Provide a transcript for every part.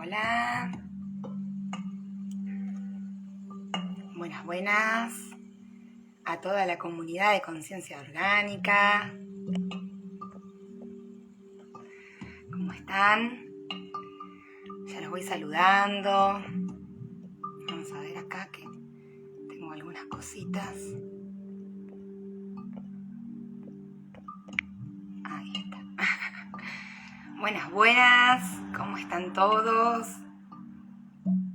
Hola. Buenas a toda la comunidad de Conciencia Orgánica. ¿Cómo están? Ya los voy saludando. Vamos a ver acá que tengo algunas cositas. Ahí está. Buenas. ¿Cómo están todos?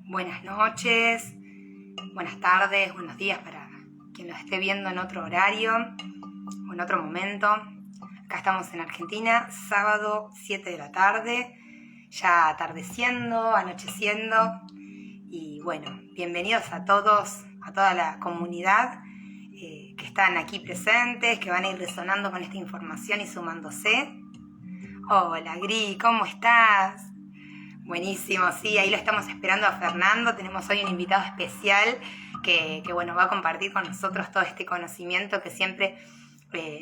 Buenas noches, buenas tardes, buenos días para quien lo esté viendo en otro horario o en otro momento. Acá estamos en Argentina, sábado 7 de la tarde, ya atardeciendo, anocheciendo. Y bueno, bienvenidos a todos, a toda la comunidad que están aquí presentes, que van a ir resonando con esta información y sumándose. Hola Gri, ¿cómo estás? Buenísimo, sí, ahí lo estamos esperando a Fernando. Tenemos hoy un invitado especial que va a compartir con nosotros todo este conocimiento que siempre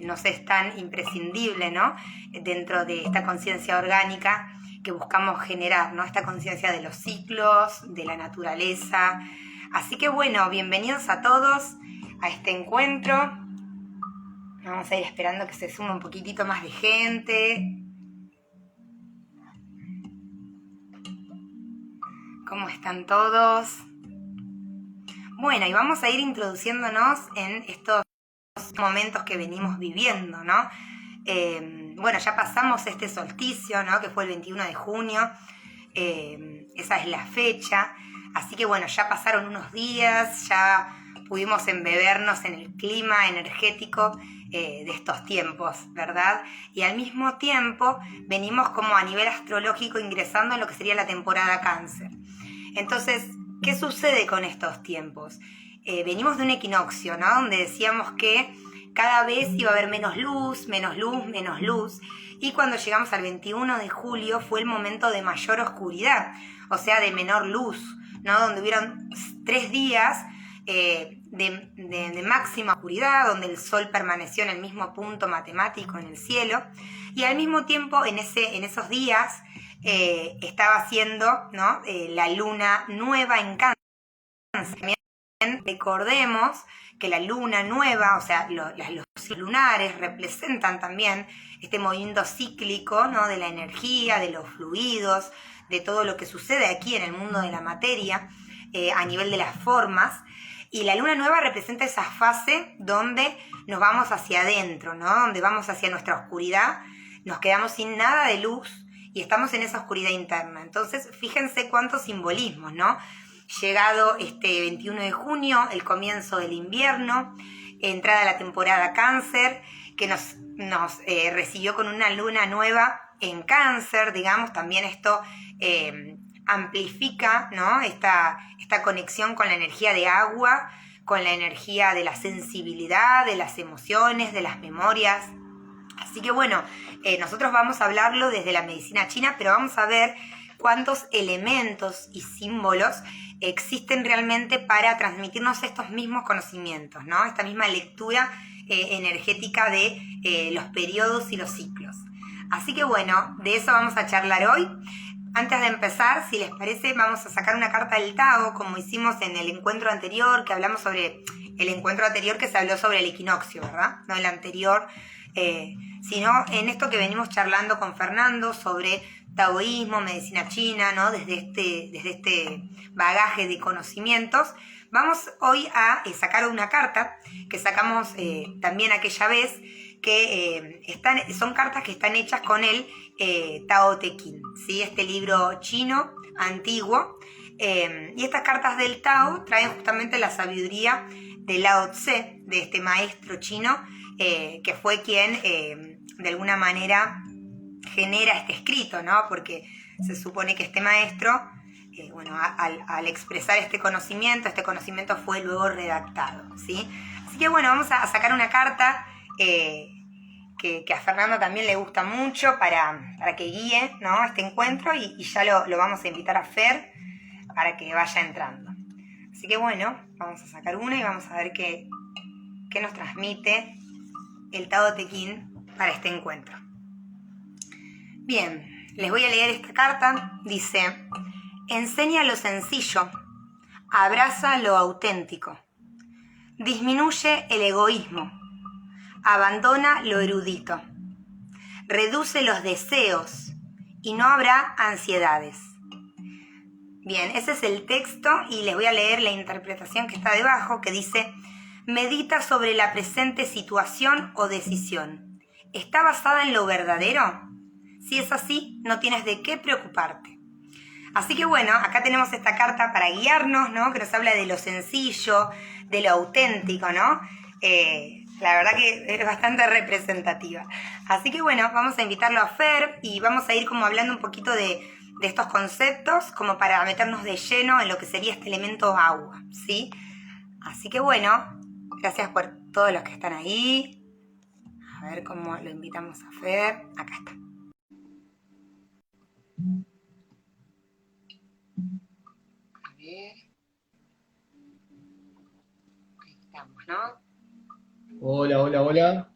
nos es tan imprescindible, ¿no? Dentro de esta conciencia orgánica que buscamos generar, ¿no? Esta conciencia de los ciclos, de la naturaleza. Así que bienvenidos a todos a este encuentro. Vamos a ir esperando que se sume un poquitito más de gente. ¿Cómo están todos? Bueno, y vamos a ir introduciéndonos en estos momentos que venimos viviendo, ¿no? Ya pasamos este solsticio, ¿no? Que fue el 21 de junio. Esa es la fecha. Así que ya pasaron unos días, ya pudimos embebernos en el clima energético de estos tiempos, ¿verdad? Y al mismo tiempo venimos como a nivel astrológico ingresando en lo que sería la temporada Cáncer. Entonces, ¿qué sucede con estos tiempos? Venimos de un equinoccio, ¿no? Donde decíamos que cada vez iba a haber menos luz. Y cuando llegamos al 21 de julio fue el momento de mayor oscuridad, o sea, de menor luz, ¿no? Donde hubieron 3 días de máxima oscuridad, donde el sol permaneció en el mismo punto matemático en el cielo. Y al mismo tiempo, en esos días, estaba haciendo, ¿no? La luna nueva en Cáncer. También recordemos que la luna nueva, o sea, los lunares representan también este movimiento cíclico, ¿no? De la energía, de los fluidos, de todo lo que sucede aquí en el mundo de la materia, a nivel de las formas. Y la luna nueva representa esa fase donde nos vamos hacia adentro, ¿no? Donde vamos hacia nuestra oscuridad, nos quedamos sin nada de luz y estamos en esa oscuridad interna. Entonces, fíjense cuántos simbolismos, ¿no? Llegado este 21 de junio, el comienzo del invierno, entrada a la temporada Cáncer, que nos recibió con una luna nueva en Cáncer, digamos. También esto amplifica, ¿no? Esta conexión con la energía de agua, con la energía de la sensibilidad, de las emociones, de las memorias. Así que nosotros vamos a hablarlo desde la medicina china, pero vamos a ver cuántos elementos y símbolos existen realmente para transmitirnos estos mismos conocimientos, ¿no? Esta misma lectura energética de los periodos y los ciclos. Así que de eso vamos a charlar hoy. Antes de empezar, si les parece, vamos a sacar una carta del Tao, como hicimos en el encuentro anterior, que hablamos sobre el encuentro anterior que se habló sobre el equinoccio, ¿verdad? No el anterior, sino en esto que venimos charlando con Fernando sobre taoísmo, medicina china, ¿no? Desde este bagaje de conocimientos. Vamos hoy a sacar una carta que sacamos también aquella vez, que son cartas que están hechas con el Tao Te Ching, ¿sí? Este libro chino antiguo. Y estas cartas del Tao traen justamente la sabiduría de Lao Tse, de este maestro chino, que fue quien de alguna manera genera este escrito, ¿no? Porque se supone que este maestro, al expresar este conocimiento fue luego redactado, ¿sí? Así que vamos a sacar una carta que a Fernando también le gusta mucho para que guíe, ¿no? Este encuentro, y ya lo vamos a invitar a Fer para que vaya entrando. Así que vamos a sacar una y vamos a ver qué nos transmite el Tao Te Ching para este encuentro. Bien, les voy a leer esta carta. Dice: Enseña lo sencillo, abraza lo auténtico, disminuye el egoísmo, abandona lo erudito, reduce los deseos y no habrá ansiedades. Bien, ese es el texto y les voy a leer la interpretación que está debajo, que dice: medita sobre la presente situación o decisión. ¿Está basada en lo verdadero? Si es así, no tienes de qué preocuparte. Así que bueno, acá tenemos esta carta para guiarnos, ¿no? Que nos habla de lo sencillo, de lo auténtico, ¿no? La verdad que es bastante representativa. Así que bueno, vamos a invitarlo a Fer y vamos a ir como hablando un poquito de estos conceptos, como para meternos de lleno en lo que sería este elemento agua, ¿sí? Así que bueno, gracias por todos los que están ahí. A ver cómo lo invitamos a Fer. Acá está. A ver. Ahí estamos, ¿no? Hola, hola, hola.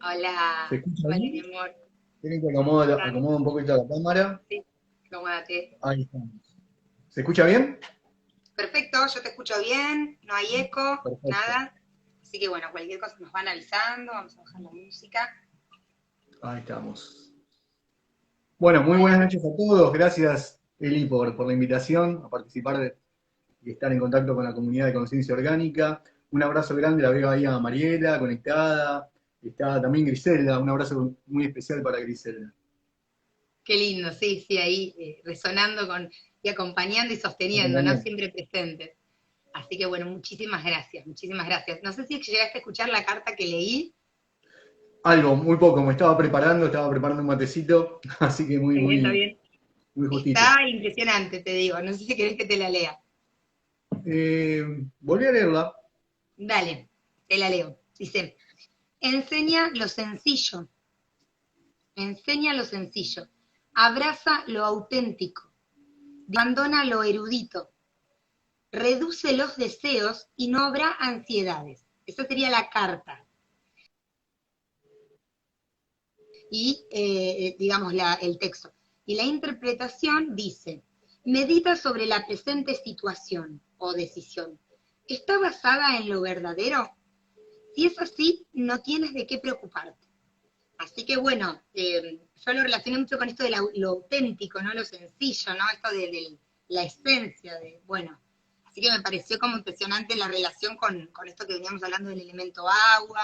Hola. ¿Se escucha Hola, mi bien? amor. ¿Quieren que ¿Cómo estás? acomodo un poquito la cámara? Sí, acomódate. Ahí estamos. ¿Se escucha bien? Perfecto, yo te escucho bien, no hay eco, Perfecto. nada. Así que bueno, cualquier cosa nos van avisando, vamos a bajar la música. Ahí estamos. Bueno, muy Hola, buenas Fer. noches a todos. Gracias, Eli, por la invitación a participar y estar en contacto con la comunidad de conciencia orgánica. Un abrazo grande, la veo ahí a Mariela, conectada. Está también Griselda, un abrazo muy especial para Griselda. Qué lindo, sí, sí, ahí resonando con y acompañando y sosteniendo, ¿no? Acompañando. Siempre presentes. Así que bueno, muchísimas gracias, muchísimas gracias. No sé si llegaste a escuchar la carta que leí. Algo, muy poco, me estaba preparando un matecito, así que muy, Está muy, bien. muy justito. Está impresionante, te digo. No sé si querés que te la lea. Eh, Volví a leerla. Dale, te la leo. Dice, enseña lo sencillo, enseña lo sencillo, abraza lo auténtico, abandona lo erudito, reduce los deseos y no habrá ansiedades. Esa sería la carta. Y, digamos, el texto. Y la interpretación dice, medita sobre la presente situación o decisión. ¿Está basada en lo verdadero? Si es así, no tienes de qué preocuparte. Así que bueno, yo lo relacioné mucho con esto de lo auténtico, ¿no? Lo sencillo, ¿no? Esto de la esencia, bueno. Así que me pareció como impresionante la relación con esto que veníamos hablando del elemento agua.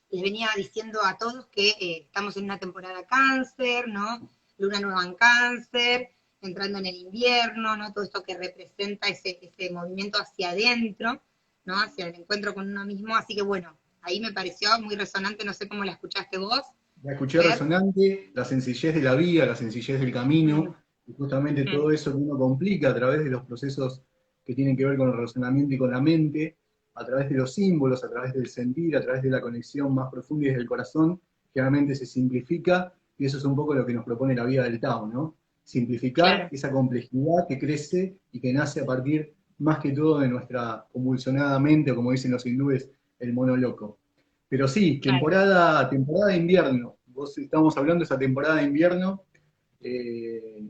Les venía diciendo a todos que estamos en una temporada cáncer, ¿no? Luna nueva en cáncer, entrando en el invierno, ¿no? Todo esto que representa ese movimiento hacia adentro, ¿no? Hacia el encuentro con uno mismo. Así que bueno, ahí me pareció muy resonante, no sé cómo la escuchaste vos, La escuché Fer. resonante, la sencillez de la vida, la sencillez del Mm, camino, y justamente mm, todo eso que uno complica a través de los procesos que tienen que ver con el razonamiento y con la mente, a través de los símbolos, a través del sentir, a través de la conexión más profunda y desde el corazón, generalmente se simplifica, y eso es un poco lo que nos propone la vida del Tao, ¿no? Simplificar claro, esa complejidad que crece y que nace a partir más que todo de nuestra convulsionada mente, o como dicen los hindúes, el mono loco. Pero sí, claro. temporada de invierno. Vos estamos hablando de esa temporada de invierno.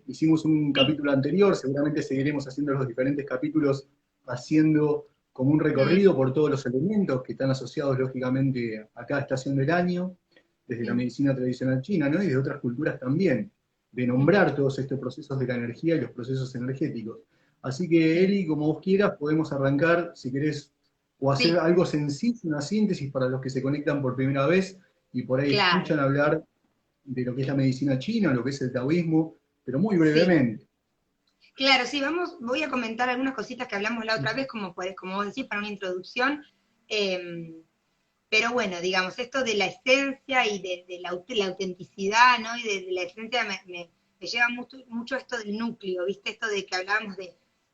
Hicimos un Sí. capítulo anterior, seguramente seguiremos haciendo los diferentes capítulos, haciendo como un Mm, recorrido por todos los elementos que están asociados lógicamente a cada estación del año, desde la mm, medicina tradicional china, ¿no? Y de otras culturas también, de mm, nombrar todos estos procesos de la energía y los procesos energéticos. Así que, mm. Eli, como vos quieras, podemos arrancar, si querés, o hacer Sí, algo sencillo, una síntesis para los que se conectan por primera vez y por ahí claro. escuchan hablar de lo que es la medicina china, lo que es el taoísmo, pero muy Sí, brevemente. claro, sí, voy a comentar algunas cositas que hablamos la otra vez, como vos decís, para una introducción. Eh, pero bueno, digamos, esto de la esencia y de la autenticidad, ¿no? Y de la esencia me lleva mucho, mucho esto del núcleo, ¿viste? Esto de que hablábamos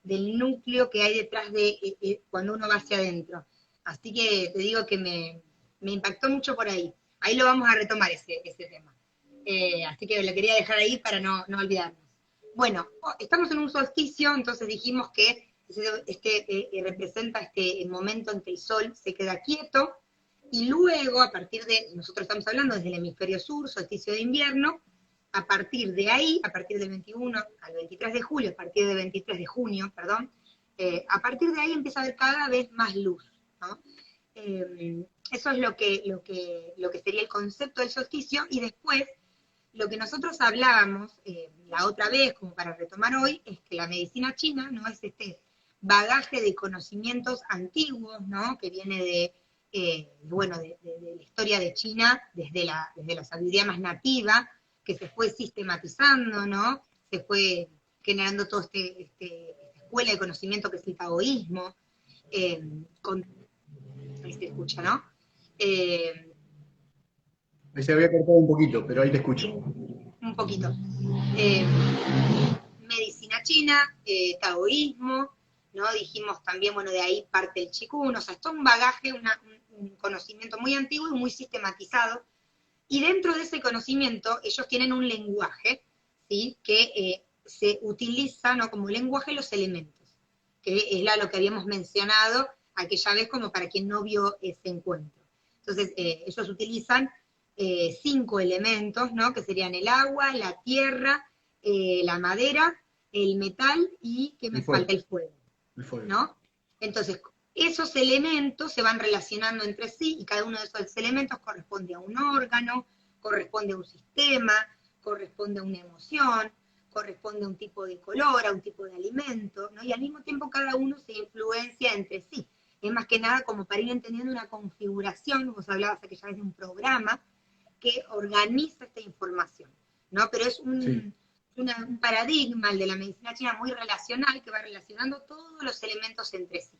del núcleo que hay detrás de cuando uno va hacia adentro. Así que te digo que me impactó mucho por ahí. Ahí lo vamos a retomar ese tema. Así que lo quería dejar ahí para no olvidarnos. Bueno, estamos en un solsticio, entonces dijimos que representa este momento en que el sol se queda quieto, y luego, a partir de, nosotros estamos hablando desde el hemisferio sur, solsticio de invierno, a partir de ahí, a partir del 21 al 23 de julio, a partir del 23 de junio, perdón, a partir de ahí empieza a haber cada vez más luz, ¿no? Eso es lo que sería el concepto del solsticio, y después lo que nosotros hablábamos la otra vez, como para retomar hoy, es que la medicina china no es este bagaje de conocimientos antiguos, ¿no? Que viene de la historia de China, desde la sabiduría más nativa, que se fue sistematizando, ¿no? Se fue generando todo esta escuela de conocimiento que es el taoísmo, ahí se escucha, ¿no? Ahí se había cortado un poquito, pero ahí te escucho. Un poquito. Medicina china, taoísmo, ¿no? Dijimos también, bueno, de ahí parte el Qigong, o sea, esto es un bagaje, un conocimiento muy antiguo y muy sistematizado, y dentro de ese conocimiento ellos tienen un lenguaje, ¿sí? Que se utiliza, ¿no? Como lenguaje los elementos, que es lo que habíamos mencionado aquella vez como para quien no vio ese encuentro. Entonces, ellos utilizan 5 elementos, ¿no? Que serían el agua, la tierra, la madera, el metal y, ¿qué me falta? El fuego. El fuego. ¿No? Entonces, esos elementos se van relacionando entre sí, y cada uno de esos elementos corresponde a un órgano, corresponde a un sistema, corresponde a una emoción, corresponde a un tipo de color, a un tipo de alimento, ¿no? Y al mismo tiempo cada uno se influencia entre sí. Es más que nada como para ir entendiendo una configuración, vos hablabas aquella vez de un programa, que organiza esta información, ¿no? Pero es un paradigma, el de la medicina china, muy relacional, que va relacionando todos los elementos entre sí,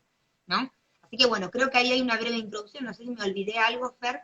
¿no? Así que bueno, creo que ahí hay una breve introducción, no sé si me olvidé algo, Fer.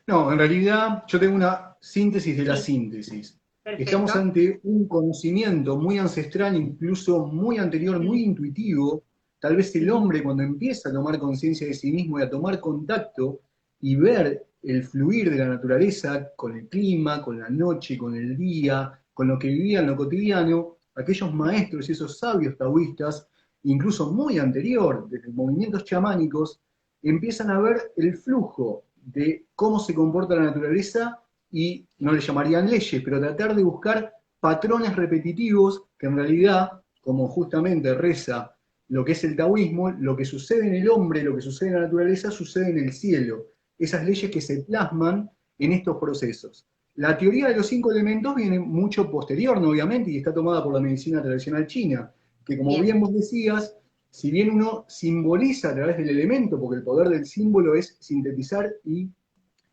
No, en realidad yo tengo una síntesis de la síntesis. Perfecto. Estamos ante un conocimiento muy ancestral, incluso muy anterior, muy intuitivo. Tal vez el hombre, cuando empieza a tomar conciencia de sí mismo y a tomar contacto y ver el fluir de la naturaleza con el clima, con la noche, con el día, con lo que vivía en lo cotidiano, aquellos maestros y esos sabios taoístas, incluso muy anterior, desde movimientos chamánicos, empiezan a ver el flujo de cómo se comporta la naturaleza y no le llamarían leyes, pero tratar de buscar patrones repetitivos que en realidad, como justamente reza lo que es el taoísmo, lo que sucede en el hombre, lo que sucede en la naturaleza, sucede en el cielo. Esas leyes que se plasman en estos procesos. La teoría de los 5 elementos viene mucho posterior, ¿no? Obviamente, y está tomada por la medicina tradicional china, que como bien vos decías, si bien uno simboliza a través del elemento, porque el poder del símbolo es sintetizar y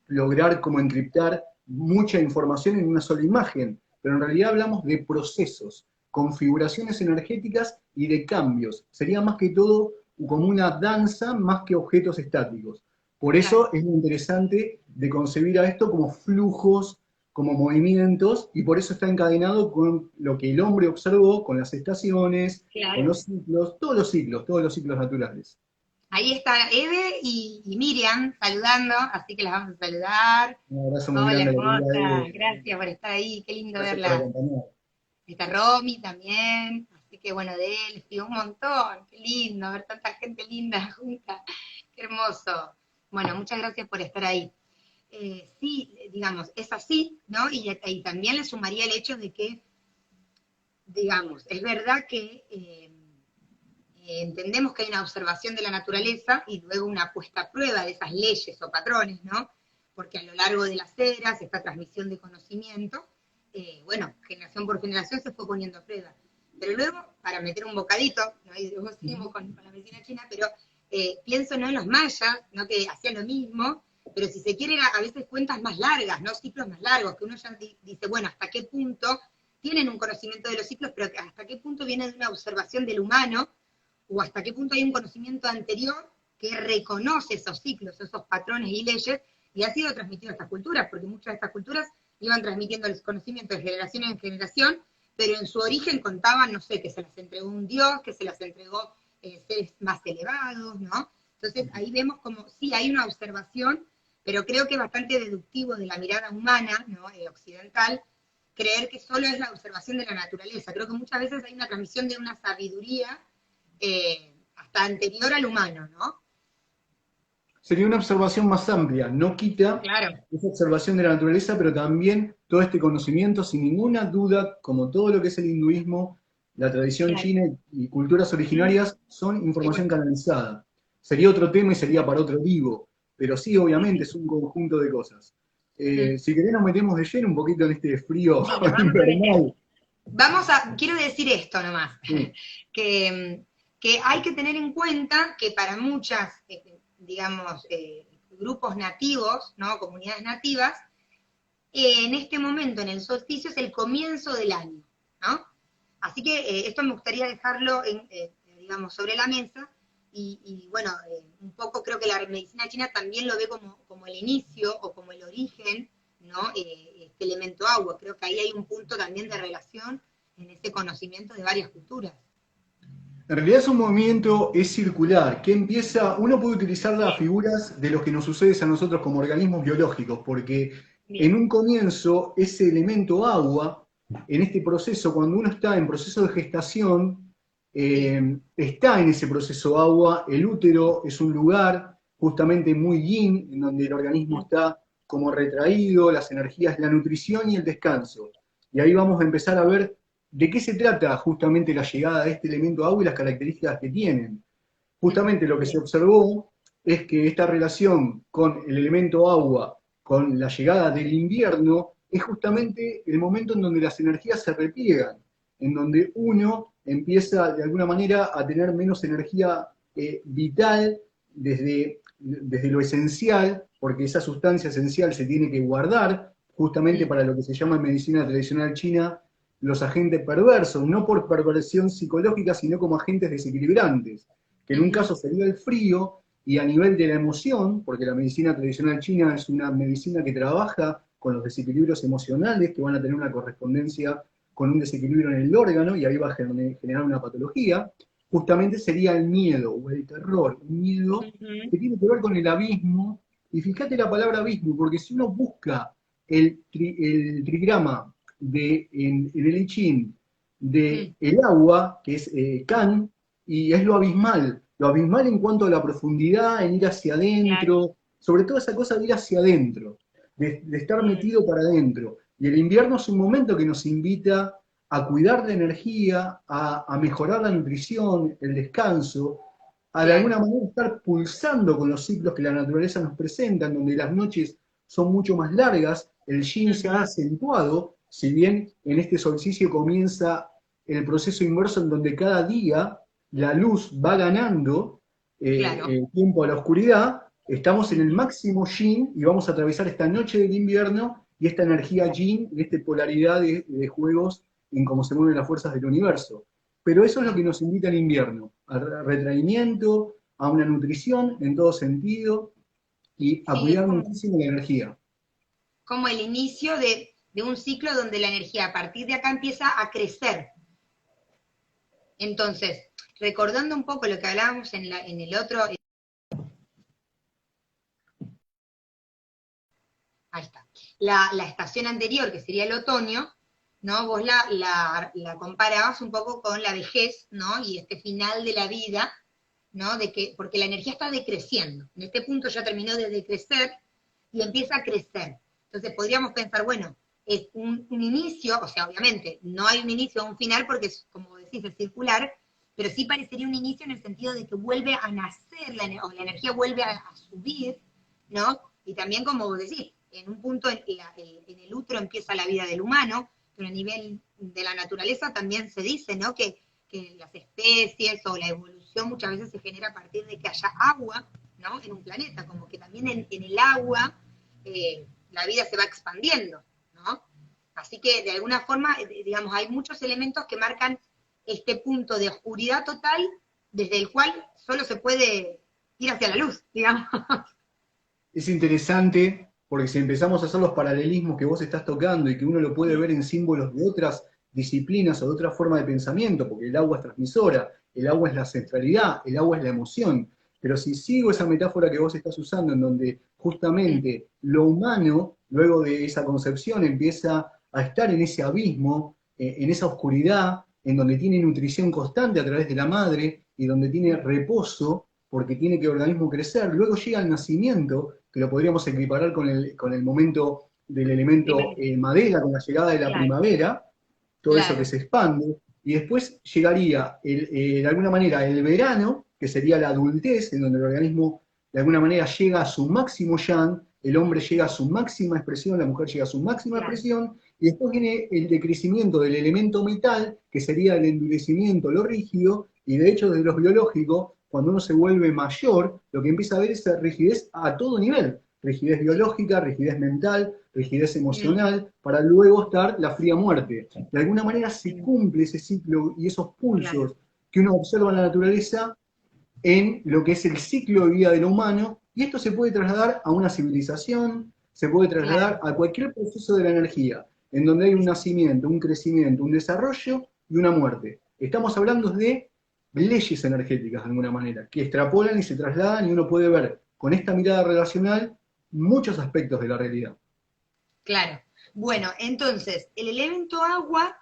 lograr como encriptar mucha información en una sola imagen, pero en realidad hablamos de procesos, configuraciones energéticas y de cambios. Sería más que todo como una danza más que objetos estáticos. Por eso es muy interesante de concebir a esto como flujos, como movimientos, y por eso está encadenado con lo que el hombre observó, con las estaciones, con los ciclos, todos los ciclos naturales. Ahí está Eve y Miriam saludando, así que las vamos a saludar. Un abrazo muy Hola, grande. hermosa, gracias por estar ahí, qué lindo verla. Está Romy también, así que bueno, de él, sí, un montón, qué lindo ver tanta gente linda junta, qué hermoso. Bueno, muchas gracias por estar ahí. Sí, digamos, es así, ¿no? Y también le sumaría el hecho de que, digamos, es verdad que entendemos que hay una observación de la naturaleza y luego una puesta a prueba de esas leyes o patrones, ¿no? Porque a lo largo de las eras, esta transmisión de conocimiento, bueno, generación por generación se fue poniendo a prueba. Pero luego, para meter un bocadito, ¿no? Y luego seguimos con la medicina china, pero pienso ¿no? en los mayas, ¿no? Que hacían lo mismo, pero si se quiere a veces cuentas más largas, ¿no? Ciclos más largos, que uno ya dice, bueno, ¿hasta qué punto tienen un conocimiento de los ciclos, pero hasta qué punto viene de una observación del humano, o hasta qué punto hay un conocimiento anterior que reconoce esos ciclos, esos patrones y leyes, y ha sido transmitido a estas culturas, porque muchas de estas culturas iban transmitiendo el conocimiento de generación en generación, pero en su origen contaban, no sé, que se las entregó un dios, que se las entregó seres más elevados, ¿no? Entonces ahí vemos como, sí, hay una observación, pero creo que es bastante deductivo de la mirada humana, ¿no? Occidental, creer que solo es la observación de la naturaleza. Creo que muchas veces hay una transmisión de una sabiduría hasta anterior al humano, ¿no? Sería una observación más amplia, no quita esa observación de la naturaleza, pero también todo este conocimiento, sin ninguna duda, como todo lo que es el hinduismo, la tradición Claro. china y culturas originarias, son información Igual. canalizada. Sería otro tema y sería para otro vivo, pero sí, Sí, obviamente, sí. es un conjunto de cosas. Mm. Si querés nos metemos de lleno un poquito en este frío Sí, nos vamos a meter. invernal. Quiero decir esto nomás, Sí, que, que hay que tener en cuenta que para muchas, digamos, grupos nativos, ¿no? Comunidades nativas, en este momento, en el solsticio, es el comienzo del año, ¿no? Así que esto me gustaría dejarlo, digamos, sobre la mesa y bueno, un poco creo que la medicina china también lo ve como el inicio o como el origen, ¿no? Este elemento agua. Creo que ahí hay un punto también de relación en ese conocimiento de varias culturas. en realidad es un movimiento, es circular, que empieza, uno puede utilizar las figuras de lo que nos sucede a nosotros como organismos biológicos, porque en Bien. un comienzo ese elemento agua, en este proceso, cuando uno está en proceso de gestación, Sí. está en ese proceso agua, el útero es un lugar justamente muy yin, en donde el organismo está como retraído, las energías, la nutrición y el descanso. Y ahí vamos a empezar a ver ¿de qué se trata justamente la llegada de este elemento agua y las características que tienen? Justamente lo que se Bien. observó es que esta relación con el elemento agua, con la llegada del invierno, es justamente el momento en donde las energías se repliegan, en donde uno empieza de alguna manera a tener menos energía vital desde lo esencial, porque esa sustancia esencial se tiene que guardar justamente para lo que se llama en medicina tradicional china los agentes perversos, no por perversión psicológica, sino como agentes desequilibrantes, que en un caso sería el frío, y a nivel de la emoción, porque la medicina tradicional china es una medicina que trabaja con los desequilibrios emocionales que van a tener una correspondencia con un desequilibrio en el órgano y ahí va a generar una patología, justamente sería el miedo o el terror, un miedo que tiene que ver con el abismo, y fíjate la palabra abismo, porque si uno busca el trigrama en el I Ching de el agua, que es Kan, y es lo abismal en cuanto a la profundidad, en ir hacia Claro. adentro, sobre todo esa cosa de ir hacia adentro, de estar Mm. metido para adentro. Y el invierno es un momento que nos invita a cuidar la energía, a mejorar la nutrición, el descanso, a de Claro. alguna manera estar pulsando con los ciclos que la naturaleza nos presenta, en donde las noches son mucho más largas, el yin se ha acentuado, si bien en este solsticio comienza el proceso inverso en donde cada día la luz va ganando Claro. tiempo a la oscuridad, estamos en el máximo yin y vamos a atravesar esta noche del invierno y esta energía Claro. yin, en esta polaridad de juegos en cómo se mueven las fuerzas del universo. Pero eso es lo que nos invita al invierno, a retraimiento, a una nutrición en todo sentido y a Sí, es cuidar como muchísimo la energía. como el inicio de un ciclo donde la energía a partir de acá empieza a crecer. Entonces, recordando un poco lo que hablábamos en el otro, ahí está, la estación anterior, que sería el otoño, ¿no? Vos la comparabas un poco con la vejez, ¿no? Y este final de la vida, ¿no? Porque la energía está decreciendo. En este punto ya terminó de decrecer y empieza a crecer. Entonces podríamos pensar, bueno, es un inicio, o sea, obviamente, no hay un inicio o un final porque es, como decís, es circular, pero sí parecería un inicio en el sentido de que vuelve a nacer, o la energía vuelve a subir, ¿no? Y también, como vos decís, en un punto en el útero empieza la vida del humano, pero a nivel de la naturaleza también se dice, ¿no? Que las especies o la evolución muchas veces se genera a partir de que haya agua, ¿no? En un planeta, como que también en el agua la vida se va expandiendo, ¿no? Así que de alguna forma, digamos, hay muchos elementos que marcan este punto de oscuridad total desde el cual solo se puede ir hacia la luz, digamos. Es interesante porque si empezamos a hacer los paralelismos que vos estás tocando y que uno lo puede ver en símbolos de otras disciplinas o de otra forma de pensamiento, porque el agua es transmisora, el agua es la centralidad, el agua es la emoción. Pero si sigo esa metáfora que vos estás usando, en donde justamente lo humano, luego de esa concepción, empieza a estar en ese abismo, en esa oscuridad, en donde tiene nutrición constante a través de la madre y donde tiene reposo, porque tiene que el organismo crecer, luego llega el nacimiento, que lo podríamos equiparar con el momento del elemento Primero, madera con la llegada de la claro, primavera, todo eso que claro, se expande, y después llegaría, de alguna manera, el verano, que sería la adultez, en donde el organismo de alguna manera llega a su máximo yang, el hombre llega a su máxima expresión, la mujer llega a su máxima claro, expresión, y después viene el decrecimiento del elemento metal, que sería el endurecimiento, lo rígido, y de hecho desde los biológicos, cuando uno se vuelve mayor, lo que empieza a ver es rigidez a todo nivel, rigidez biológica, rigidez mental, rigidez mm, emocional, para luego estar la fría muerte. De alguna manera se mm, cumple ese ciclo y esos claro, pulsos que uno observa en la naturaleza en lo que es el ciclo de vida del humano, y esto se puede trasladar a una civilización, se puede claro, trasladar a cualquier proceso de la energía, en donde hay un nacimiento, un crecimiento, un desarrollo y una muerte. Estamos hablando de leyes energéticas de alguna manera, que extrapolan y se trasladan y uno puede ver con esta mirada relacional muchos aspectos de la realidad. claro. Bueno, entonces, el elemento agua,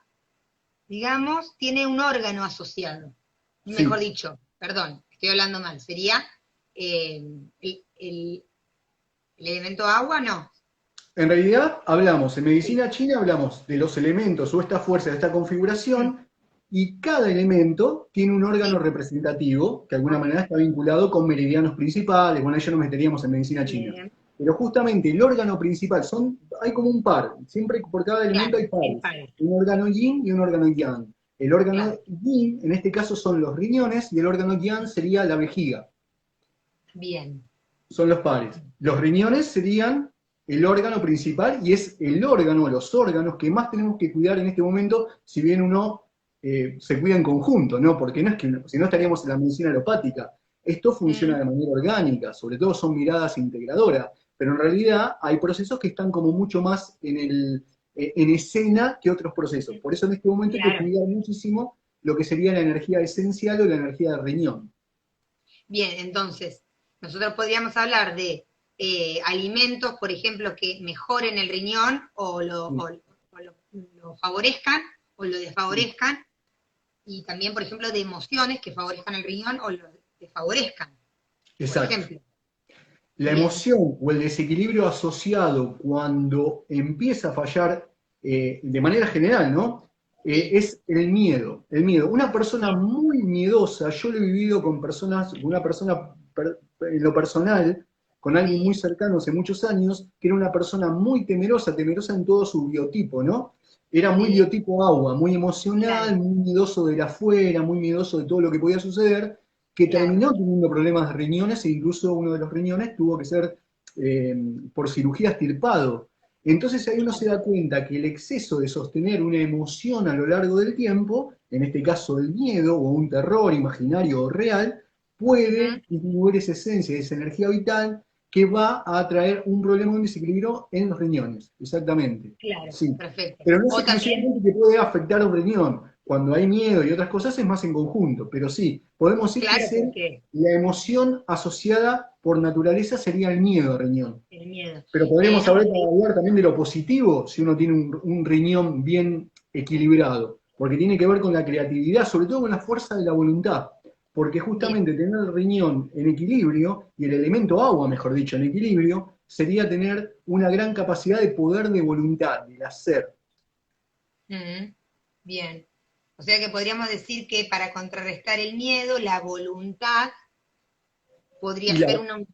digamos, tiene un órgano asociado. Mejor Sí, dicho, perdón, estoy hablando mal, sería eh, el, el- el elemento agua, no. en realidad hablamos, en Sí. medicina china hablamos de los elementos o esta fuerza, de esta Mm, configuración, y cada elemento tiene un órgano sí, representativo que de alguna ok, manera está vinculado con meridianos principales, bueno, ahí ya nos meteríamos en medicina china. bien, Pero justamente el órgano principal, hay como un par, siempre por cada elemento claro, hay el pares, padre, un órgano yin y un órgano yang. El órgano claro, yin en este caso son los riñones y el órgano yang sería la vejiga, bien, son los pares. Los riñones serían el órgano principal y es el órgano, los órganos que más tenemos que cuidar en este momento, si bien uno se cuida en conjunto, ¿no? Porque no es que, si no estaríamos en la medicina alopática. Esto funciona mm, de manera orgánica, sobre todo son miradas integradoras, pero en realidad hay procesos que están como mucho más en escena que otros procesos. Por eso en este momento hay que claro. cuidar muchísimo lo que sería la energía esencial o la energía del riñón. Bien, entonces, nosotros podríamos hablar de alimentos, por ejemplo, que mejoren el riñón Sí, lo favorezcan o lo sí, desfavorezcan, y también, por ejemplo, de emociones que favorezcan el riñón o lo desfavorezcan, por exacto. ejemplo. La Bien, emoción o el desequilibrio asociado cuando empieza a fallar de manera general, ¿no? sí, Es el miedo. El miedo. Una persona bien, muy miedosa, yo lo he vivido con personas, una persona en lo personal, con alguien muy sí, cercano hace muchos años, que era una persona muy temerosa, temerosa en todo su biotipo, ¿no? Era muy sí, biotipo agua, muy claro, emocional, muy miedoso de la afuera, muy miedoso de todo lo que podía suceder, que claro. terminó teniendo problemas de riñones e incluso uno de los riñones tuvo que ser eh, por cirugía extirpado. Entonces ahí uno se da cuenta que el exceso de sostener una emoción a lo largo del tiempo, en este caso el miedo o un terror imaginario o real, Ujú, puede disminuir esa esencia, esa energía vital que va a traer un problema, un desequilibrio en los riñones. Exactamente. claro, Sí. perfecto. Pero no es O también, exclusivamente que puede afectar a un riñón. Cuando hay miedo y otras cosas es más en conjunto. Pero sí, podemos decir que claro, es porque la emoción asociada por naturaleza sería el miedo al riñón. el miedo. Pero podríamos No, hablar también de lo positivo si uno tiene un riñón bien equilibrado, porque tiene que ver con la creatividad, sobre todo con la fuerza de la voluntad. Porque bien. justamente tener el riñón en equilibrio, y el elemento agua, mejor dicho, en equilibrio, sería tener una gran capacidad de poder de voluntad, de hacer. Mm, bien. O sea que podríamos decir que para contrarrestar el miedo, la voluntad podría Y ser una...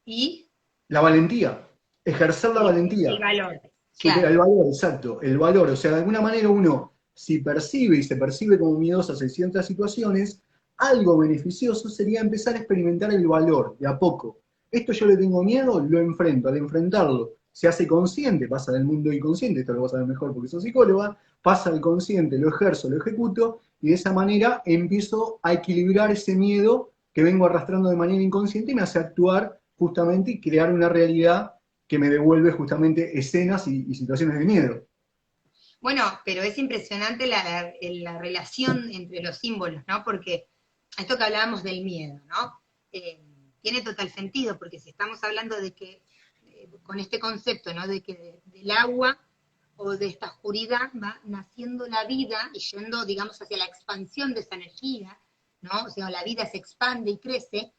Y la valentía, ejercer la el valentía. valor. El Claro. valor, exacto, el valor. O sea, de alguna manera uno, si percibe y se percibe como miedoso en ciertas situaciones, algo beneficioso sería empezar a experimentar el valor de a poco. Esto yo le tengo miedo, lo enfrento. Al enfrentarlo, se hace consciente, pasa del mundo inconsciente, esto lo vas a ver mejor porque sos psicóloga, pasa al consciente, lo ejerzo, lo ejecuto, y de esa manera empiezo a equilibrar ese miedo que vengo arrastrando de manera inconsciente y me hace actuar justamente y crear una realidad que me devuelve justamente escenas y situaciones de miedo. Bueno, pero es impresionante la relación entre los símbolos, ¿no? Porque esto que hablábamos del miedo, ¿no? Eh, tiene total sentido, porque si estamos hablando de que, con este concepto, ¿no? De que del agua o de esta oscuridad va naciendo la vida y yendo, digamos, hacia la expansión de esa energía, ¿no? O sea, la vida se expande y crece,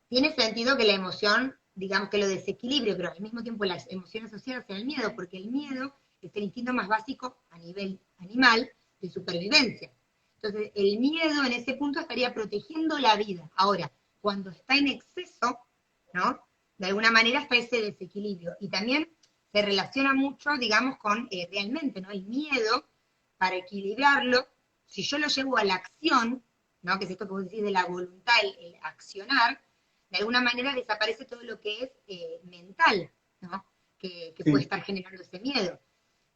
tiene sentido que la emoción digamos que lo desequilibre, pero al mismo tiempo las emociones asociadas al miedo, porque el miedo es el instinto más básico a nivel animal de supervivencia. Entonces, el miedo en ese punto estaría protegiendo la vida. Ahora, cuando está en exceso, ¿no? De alguna manera está ese desequilibrio. Y también se relaciona mucho, digamos, con realmente, ¿no? El miedo, para equilibrarlo, si yo lo llevo a la acción, ¿no? Que es esto que vos decís de la voluntad, el accionar, de alguna manera desaparece todo lo que es mental, ¿no? Que puede Sí, estar generando ese miedo.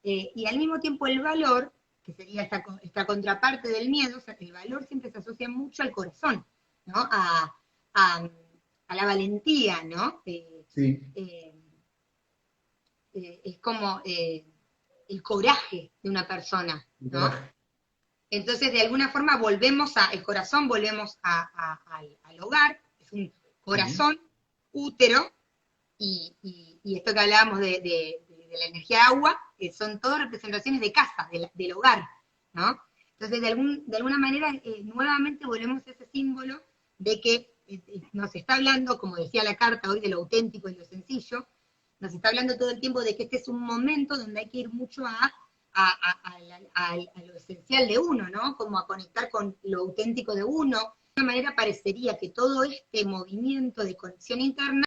Y al mismo tiempo el valor, que sería esta contraparte del miedo, o sea, el valor siempre se asocia mucho al corazón, ¿no? A, a la valentía, ¿no? sí, Eh, es como el coraje de una persona, el ¿no? coraje. Entonces, de alguna forma, volvemos el corazón, volvemos al hogar, es un Sí, corazón, útero, y esto que hablábamos de la energía agua, son todas representaciones de casa, del hogar, ¿no? Entonces, de alguna manera, nuevamente volvemos a ese símbolo de que nos está hablando, como decía la carta hoy, de lo auténtico y lo sencillo, nos está hablando todo el tiempo de que este es un momento donde hay que ir mucho a lo esencial de uno, ¿no? Como a conectar con lo auténtico de uno. De alguna manera parecería que todo este movimiento de conexión interna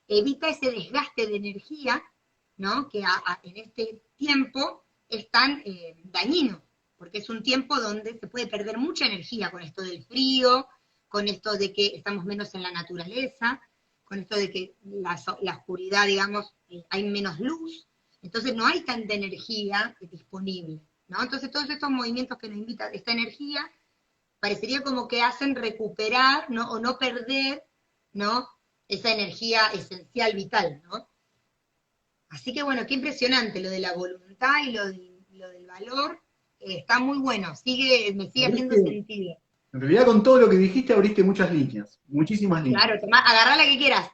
evita ese desgaste de energía, ¿no? Que en este tiempo es tan dañino, porque es un tiempo donde se puede perder mucha energía con esto del frío, con esto de que estamos menos en la naturaleza, con esto de que la oscuridad, digamos, hay menos luz, entonces no hay tanta energía disponible, ¿no? Entonces todos estos movimientos que nos invitan esta energía, parecería como que hacen recuperar, ¿no? O no perder, ¿no? Esa energía esencial, vital, ¿no? Así que bueno, qué impresionante lo de la voluntad y lo del valor, está muy bueno, me sigue haciendo abriste, sentido. en realidad con todo lo que dijiste abriste muchas líneas, muchísimas Claro, líneas. tomá, agarrá la que quieras.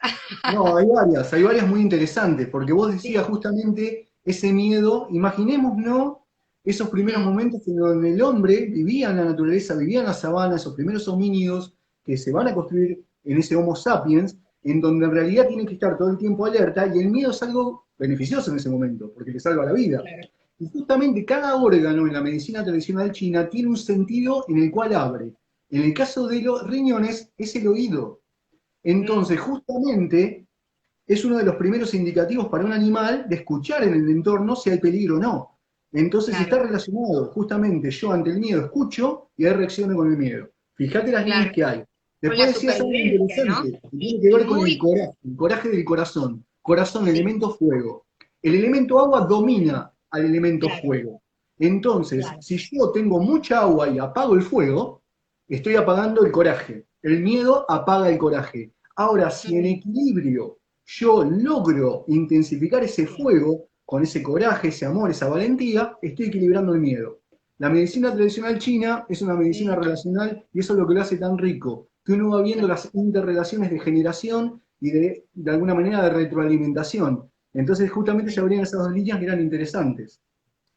No, hay varias muy interesantes, porque vos decías Sí. justamente ese miedo, imaginémonos esos primeros Mm, momentos en donde el hombre vivía en la naturaleza, vivía en la sabana, esos primeros homínidos que se van a construir en ese Homo sapiens, en donde en realidad tienen que estar todo el tiempo alerta, y el miedo es algo beneficioso en ese momento, porque le salva la vida. claro. Y justamente cada órgano en la medicina tradicional china tiene un sentido en el cual abre. En el caso de los riñones es el oído. Mm, Entonces, justamente, es uno de los primeros indicativos para un animal de escuchar en el entorno si hay peligro o no. Entonces está claro, relacionado, justamente yo ante el miedo escucho y ahí reacciono con el miedo. Fíjate las líneas claro. que hay. Con la Después decías algo supervivencia, ¿no? interesante, que tiene que Y ver con muy, el coraje del corazón. Corazón, sí, elemento fuego. El elemento agua domina al elemento claro, fuego. Entonces, claro. si yo tengo mucha agua y apago el fuego, estoy apagando el coraje. El miedo apaga el coraje. Ahora, si en Mm, equilibrio yo logro intensificar ese sí, fuego con ese coraje, ese amor, esa valentía, estoy equilibrando el miedo. La medicina tradicional china es una medicina mm, relacional y eso es lo que lo hace tan rico, que uno va viendo claro. las interrelaciones de generación y de alguna manera de retroalimentación. Entonces justamente se Sí. abrían esas dos líneas que eran interesantes.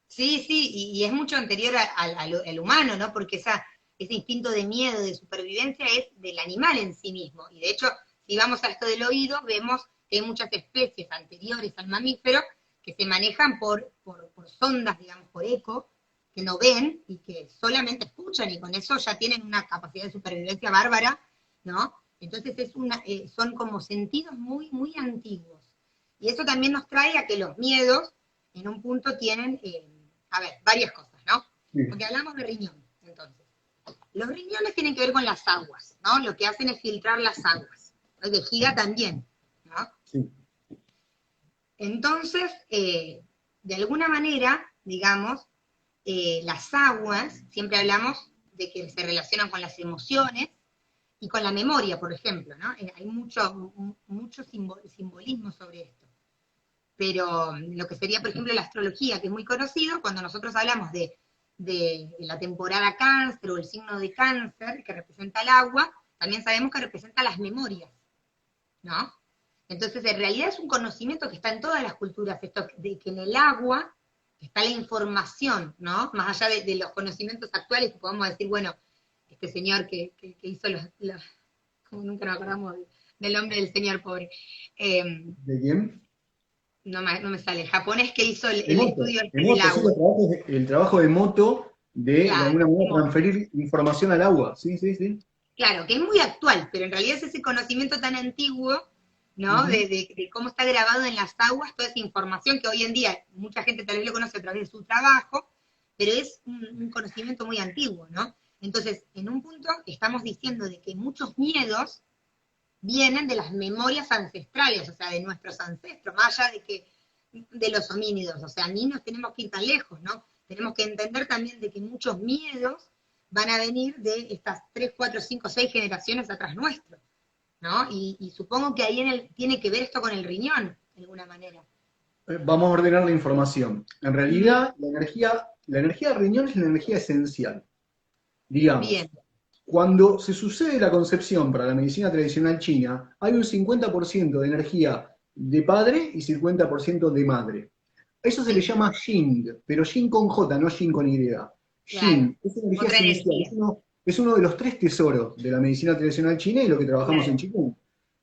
Sí, sí, y es mucho anterior al humano, ¿no? Porque ese instinto de miedo, de supervivencia, es del animal en sí mismo. Y de hecho, si vamos a esto del oído, vemos que hay muchas especies anteriores al mamífero que se manejan por sondas, digamos, por eco, que no ven y que solamente escuchan, y con eso ya tienen una capacidad de supervivencia bárbara, ¿no? Entonces son como sentidos muy, muy antiguos. Y eso también nos trae a que los miedos en un punto tienen, a ver, varias cosas, ¿no? Sí, Porque hablamos de riñón, entonces. Los riñones tienen que ver con las aguas, ¿no? Lo que hacen es filtrar las aguas. El vejiga también, ¿no? sí, Entonces, de alguna manera, digamos, las aguas, siempre hablamos de que se relacionan con las emociones y con la memoria, por ejemplo, ¿no? Hay mucho simbolismo sobre esto. Pero lo que sería, por ejemplo, la astrología, que es muy conocido, cuando nosotros hablamos de la temporada cáncer o el signo de cáncer, que representa el agua, también sabemos que representa las memorias, ¿no? Entonces, en realidad es un conocimiento que está en todas las culturas, esto de que en el agua está la información, ¿no? Más allá de los conocimientos actuales, que podemos decir, bueno, este señor que hizo como nunca nos acordamos, del nombre del señor pobre. Eh, ¿De quién? no me sale. El japonés que hizo el Emoto. estudio este del Emoto, sí, agua. el trabajo de Emoto de Claro, alguna manera como, transferir información al agua. Sí, sí, sí. claro, que es muy actual, pero en realidad es ese conocimiento tan antiguo, ¿no? Ujú. De cómo está grabado en las aguas toda esa información que hoy en día mucha gente tal vez lo conoce a través de su trabajo, pero es un conocimiento muy antiguo, ¿no? Entonces, en un punto estamos diciendo de que muchos miedos vienen de las memorias ancestrales, o sea, de nuestros ancestros, más allá de que de los homínidos, o sea, ni nos tenemos que ir tan lejos, ¿no? Tenemos que entender también de que muchos miedos van a venir de estas 3, 4, 5, 6 generaciones atrás nuestro, ¿no? Y supongo que ahí tiene que ver esto con el riñón, de alguna manera. Vamos a ordenar la información. En Ujú. realidad, la energía del riñón es la energía esencial. Digamos, Bien, cuando se sucede la concepción para la medicina tradicional china, hay un 50% de energía de padre y 50% de madre. Eso se le sí, llama Yin, pero Yin con J, no Yin con Y. claro. Yin es energía Otra esencial, energía, es uno de los tres tesoros de la medicina tradicional china y lo que trabajamos en claro, Qigong.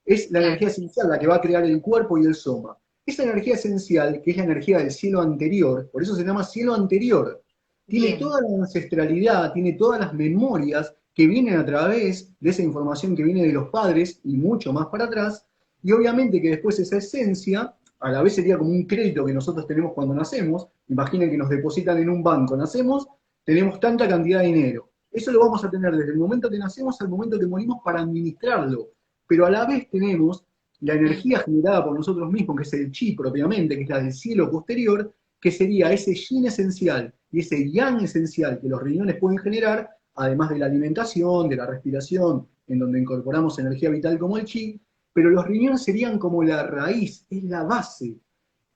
Es la claro, energía esencial, la que va a crear el cuerpo y el soma. Esa energía esencial, que es la energía del cielo anterior, por eso se llama cielo anterior, tiene bien, toda la ancestralidad, tiene todas las memorias que vienen a través de esa información que viene de los padres y mucho más para atrás, y obviamente que después esa esencia a la vez sería como un crédito que nosotros tenemos cuando nacemos. Imaginen que nos depositan en un banco, nacemos, tenemos tanta cantidad de dinero. Eso lo vamos a tener desde el momento que nacemos al momento que morimos para administrarlo. Pero a la vez tenemos la mm, energía generada por nosotros mismos, que es el chi propiamente, que es la del cielo posterior, que sería bien, ese yin esencial y ese yang esencial que los riñones pueden generar, además de la alimentación, de la respiración, en donde incorporamos energía vital como el chi, pero los riñones serían como la raíz, es la base.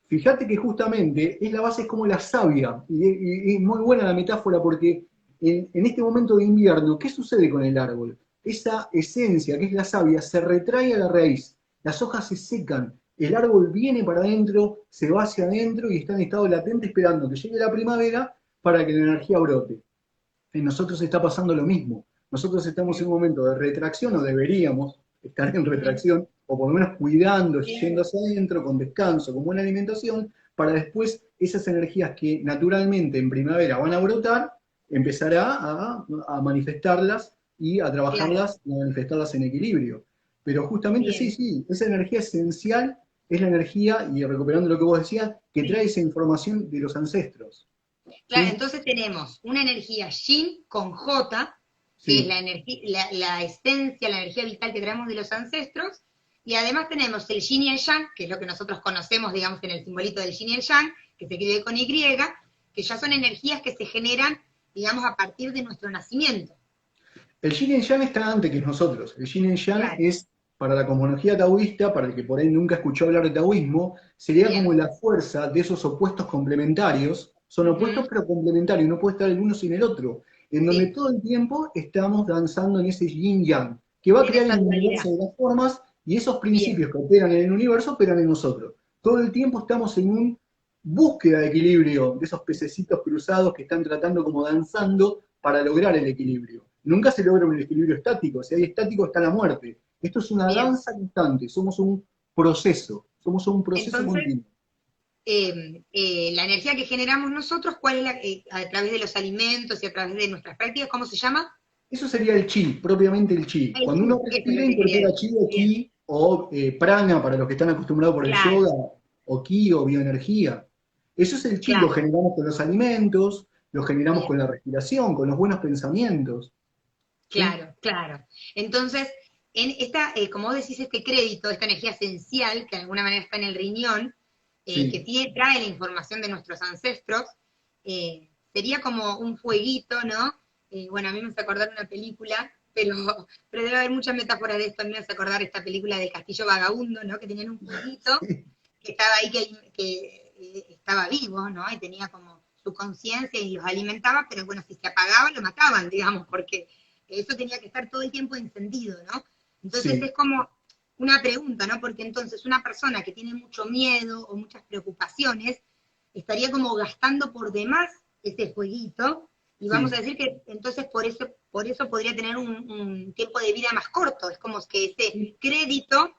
Fíjate que justamente es la base, es como la savia, y es muy buena la metáfora porque en este momento de invierno, ¿qué sucede con el árbol? Esa esencia que es la savia se retrae a la raíz, las hojas se secan, el árbol viene para adentro, se va hacia adentro y está en estado latente esperando que llegue la primavera para que la energía brote. En nosotros está pasando lo mismo. Nosotros estamos en mm, un momento de retracción, o deberíamos estar en mm, retracción, o por lo menos cuidando, bien, yendo hacia adentro, con descanso, con buena alimentación, para después esas energías que naturalmente en primavera van a brotar, empezar a manifestarlas y a claro, trabajarlas y a manifestarlas en equilibrio. Pero justamente sí, bien, sí, esa energía esencial es la energía, y recuperando lo que vos decías, que trae sí. esa información de los ancestros. Claro, ¿Sí? entonces tenemos una energía yin con J, que es Sí. la esencia, la energía vital que traemos de los ancestros, y además tenemos el yin y el yang, que es lo que nosotros conocemos, digamos, en el simbolito del yin y el yang, que se escribe con Y, que ya son energías que se generan, digamos, a partir de nuestro nacimiento. El yin y yang está antes que nosotros. El yin y yang Claro, es, para la cosmología taoísta, para el que por ahí nunca escuchó hablar de taoísmo, sería como bien. la fuerza de esos opuestos complementarios. Son opuestos Ujú, pero complementarios, no puede estar el uno sin el otro. En donde sí, todo el tiempo estamos danzando en ese yin yang, que va a en crear esa el universo dualidad. de las formas y esos Bien, principios que operan en el universo operan en nosotros. Todo el tiempo estamos en una búsqueda de equilibrio, de esos pececitos cruzados que están tratando como danzando para lograr el equilibrio. Nunca se logra un equilibrio estático, si hay estático está la muerte. Esto es una bien. danza constante, somos un proceso Entonces, continuo. la energía que generamos nosotros, ¿cuál es a través de los alimentos y a través de nuestras prácticas, ¿cómo se llama? Eso sería el chi, propiamente el chi. El Cuando uno chi, eso es respira, lo que quería incorpora decir. chi o Bien, ki o prana para los que están acostumbrados por el claro, yoga, o ki o bioenergía. Eso es el chi, lo claro, generamos con los alimentos, lo generamos con bien, la respiración, con los buenos pensamientos. ¿Sí? claro, claro. Entonces, en esta, como vos decís, este crédito, esta energía esencial, que de alguna manera está en el riñón, que Sí. trae la información de nuestros ancestros, sería como un fueguito, ¿no? Bueno, a mí me hace acordar una película, pero debe haber muchas metáforas de esto. A mí me hace acordar esta película del Castillo Vagabundo, ¿no? Que tenían un fueguito que estaba ahí, que estaba vivo, ¿no? Y tenía como su conciencia y los alimentaba, pero bueno, si se apagaba lo mataban, digamos, porque eso tenía que estar todo el tiempo encendido, ¿no? Entonces Sí. es como una pregunta, ¿no? Porque entonces una persona que tiene mucho miedo o muchas preocupaciones estaría como gastando por demás ese jueguito Y vamos Sí. a decir que entonces por eso podría tener un tiempo de vida más corto. Es como que ese crédito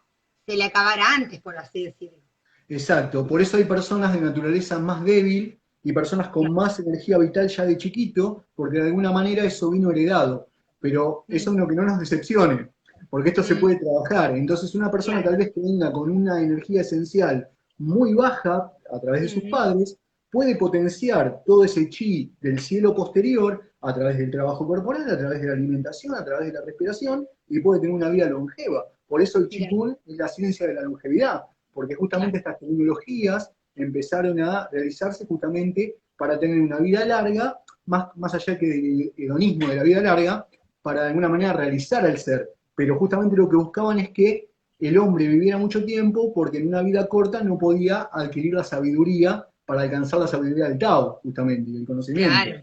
se le acabara antes, por así decirlo. Exacto, por eso hay personas de naturaleza más débil y personas con Claro. más energía vital ya de chiquito, porque de alguna manera eso vino heredado. Pero eso es Mm, lo que no nos decepcione, porque esto se mm, puede trabajar. Entonces una persona claro. tal vez que venga con una energía esencial muy baja a través de sus Mm, padres, puede potenciar todo ese chi del cielo posterior a través del trabajo corporal, a través de la alimentación, a través de la respiración, y puede tener una vida longeva. Por eso el mira, Qigong es la ciencia de la longevidad, porque justamente claro. estas tecnologías empezaron a realizarse justamente para tener una vida larga, más allá que del hedonismo de la vida larga, para de alguna manera realizar al ser. Pero justamente lo que buscaban es que el hombre viviera mucho tiempo porque en una vida corta no podía adquirir la sabiduría para alcanzar la sabiduría del Tao, justamente, y el conocimiento. Claro,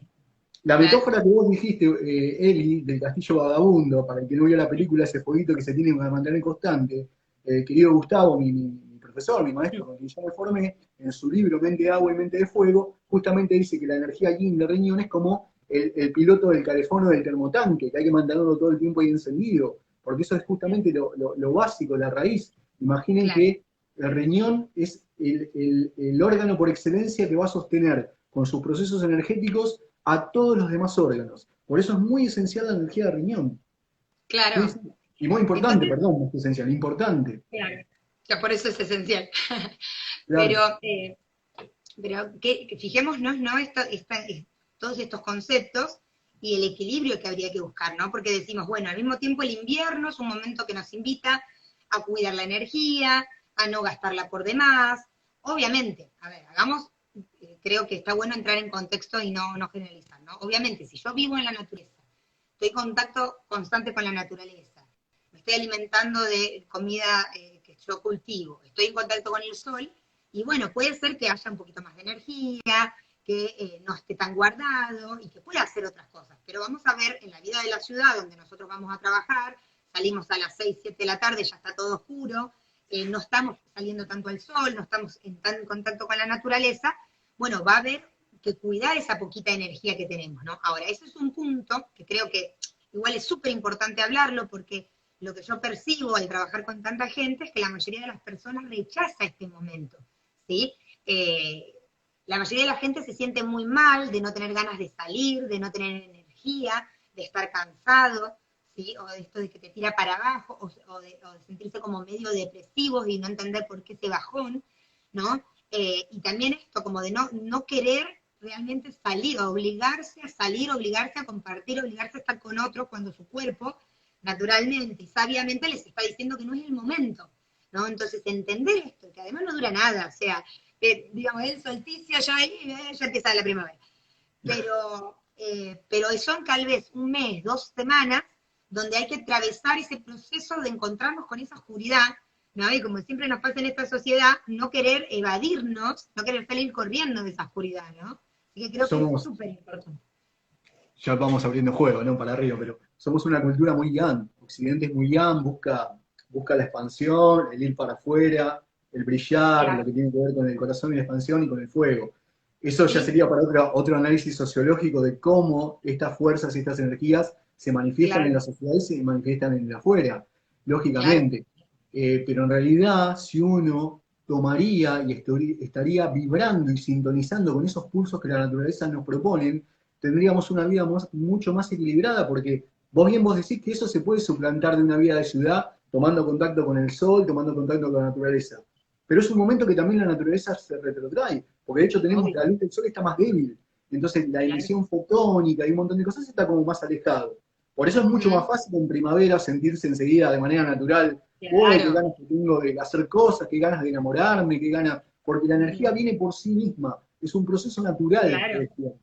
La claro. metáfora que vos dijiste, Eli, del castillo vagabundo, para el que no vio la película, ese fueguito que se tiene que mantener constante, querido Gustavo, mi profesor, mi maestro con quien yo me formé, en su libro Mente de Agua y Mente de Fuego, justamente dice que la energía yin de riñón es como el piloto del calefón o del termotanque, que hay que mantenerlo todo el tiempo ahí encendido, porque eso es justamente lo básico, la raíz. Imaginen Claro. que el riñón es el órgano por excelencia que va a sostener con sus procesos energéticos a todos los demás órganos. Por eso es muy esencial la energía de riñón. ¿Sí? Claro. Sí. Y muy importante, Entonces, perdón, no es esencial, importante. claro. Ya por eso es esencial. Claro. Pero, que fijémonos, ¿no? Todos estos conceptos y el equilibrio que habría que buscar, ¿no? Porque decimos, bueno, al mismo tiempo el invierno es un momento que nos invita a cuidar la energía, a no gastarla por demás. Obviamente, a ver, creo que está bueno entrar en contexto y no generalizar, ¿no? Obviamente, si yo vivo en la naturaleza, estoy en contacto constante con la naturaleza, me estoy alimentando de comida que yo cultivo, estoy en contacto con el sol, y bueno, puede ser que haya un poquito más de energía, que no esté tan guardado y que pueda hacer otras cosas. Pero vamos a ver en la vida de la ciudad, donde nosotros vamos a trabajar, salimos a las 6 7 de la tarde, ya está todo oscuro, no estamos saliendo tanto al sol, no estamos en tan contacto con la naturaleza, bueno, va a haber que cuidar esa poquita energía que tenemos, ¿no? Ahora, ese es un punto que creo que igual es súper importante hablarlo porque lo que yo percibo al trabajar con tanta gente es que la mayoría de las personas rechaza este momento, ¿sí? Eh, la mayoría de la gente se siente muy mal de no tener ganas de salir, de no tener energía, de estar cansado, ¿sí? O de esto de que te tira para abajo, o de sentirse como medio depresivos y no entender por qué ese bajón, ¿no? Y también esto como de no querer realmente salir, obligarse a salir, obligarse a compartir, obligarse a estar con otros cuando su cuerpo naturalmente y sabiamente les está diciendo que no es el momento, ¿no? Entonces entender esto, que además no dura nada, o sea, digamos, el solsticio ya empieza la primavera, pero son tal vez un mes, 2 semanas, donde hay que atravesar ese proceso de encontrarnos con esa oscuridad, ¿no? Y como siempre nos pasa en esta sociedad, no querer evadirnos, no querer salir corriendo de esa oscuridad, ¿no? Así que creo que es Somos, súper importante. ya vamos abriendo juego, ¿no? Para arriba, pero somos una cultura muy yang. Occidente es muy yang, busca la expansión, el ir para afuera, el brillar, lo Claro. que tiene que ver con el corazón y la expansión y con el fuego. Eso ya Sí, sería para otro análisis sociológico de cómo estas fuerzas y estas energías se manifiestan en claro, la sociedad y se manifiestan en el afuera, claro, lógicamente. Pero en realidad, si uno tomaría y estaría vibrando y sintonizando con esos pulsos que la naturaleza nos propone, tendríamos una vida mucho más equilibrada, porque vos decís que eso se puede suplantar de una vida de ciudad tomando contacto con el sol, tomando contacto con la naturaleza. Pero es un momento que también la naturaleza se retrotrae, porque de hecho tenemos obvio, la luz del sol está más débil, entonces la claro. emisión fotónica y un montón de cosas está como más alejado. Por eso es mucho más Ujú, fácil en primavera sentirse enseguida de manera natural, oh, qué claro, ganas que tengo de hacer cosas, qué ganas de enamorarme, qué ganas, porque la energía ujú, viene por sí misma, es un proceso natural que claro, despierta.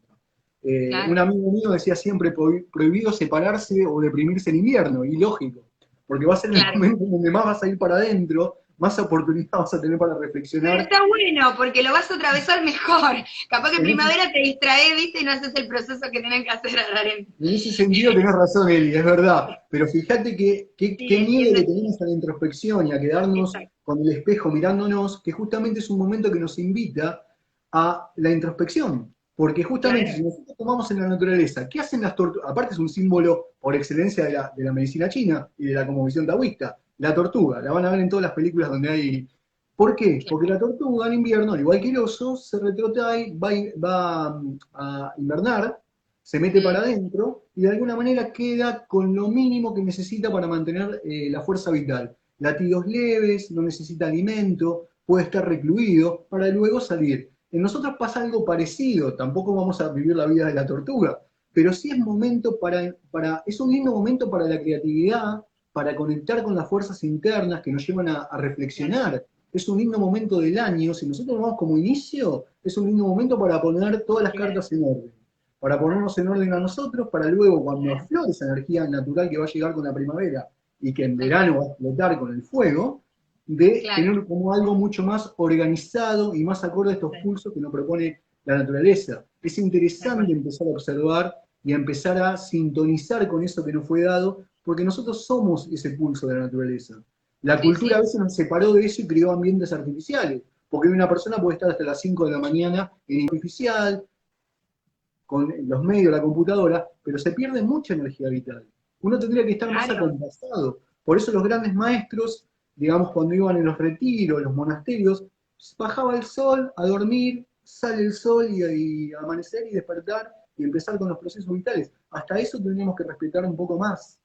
Un claro, amigo mío decía siempre prohibido separarse o deprimirse en invierno, y lógico, porque va a ser el claro. momento donde más vas a ir para adentro, más oportunidad vas a tener para Pero reflexionar. está bueno, porque lo vas a atravesar mejor. Capaz que en En ese, primavera te distraes, viste, y no haces el proceso que tienen que hacer ahora en... en ese sentido tenés razón, Eli, es verdad, pero fíjate Sí, qué miedo entiendo, le tenemos a la introspección y a quedarnos exacto. con el espejo mirándonos, que justamente es un momento que nos invita a la introspección, Porque justamente Claro. si nosotros tomamos en la naturaleza, ¿qué hacen las tortugas? Aparte es un símbolo por excelencia de la medicina china y de la cosmovisión taoísta, la tortuga, la van a ver en todas las películas donde hay... ¿Por qué? Porque Claro. la tortuga en invierno, al igual que el oso, se retrotrae, va a invernar, se mete para Mm, adentro y de alguna manera queda con lo mínimo que necesita para mantener la fuerza vital. Latidos leves, no necesita alimento, puede estar recluido para luego salir. En nosotros pasa algo parecido, tampoco vamos a vivir la vida de la tortuga, pero sí es momento es un lindo momento para la creatividad, para conectar con las fuerzas internas que nos llevan a claro. reflexionar. Es un lindo momento del año, si nosotros lo vamos como inicio, es un lindo momento para poner todas las Claro. cartas en orden, para ponernos en orden a nosotros, para luego cuando Claro. aflore esa energía natural que va a llegar con la primavera y que en Tal cual. verano va a explotar con el fuego, de Claro. tener como algo mucho más organizado y más acorde a estos Sí, pulsos que nos propone la naturaleza. Es tal interesante cual. empezar a observar y a empezar a sintonizar con eso que nos fue dado, porque nosotros somos ese pulso de la naturaleza. La Sí, cultura a sí. veces nos separó de eso y creó ambientes artificiales, porque una persona puede estar hasta las 5 de la mañana en artificial, con los medios, la computadora, pero se pierde mucha energía vital. Uno tendría que estar más Claro. acompasado. Por eso los grandes maestros, digamos, cuando iban en los retiros, en los monasterios, bajaba el sol a dormir, sale el sol y amanecer y despertar y empezar con los procesos vitales. Hasta eso tendríamos que respetar un poco más.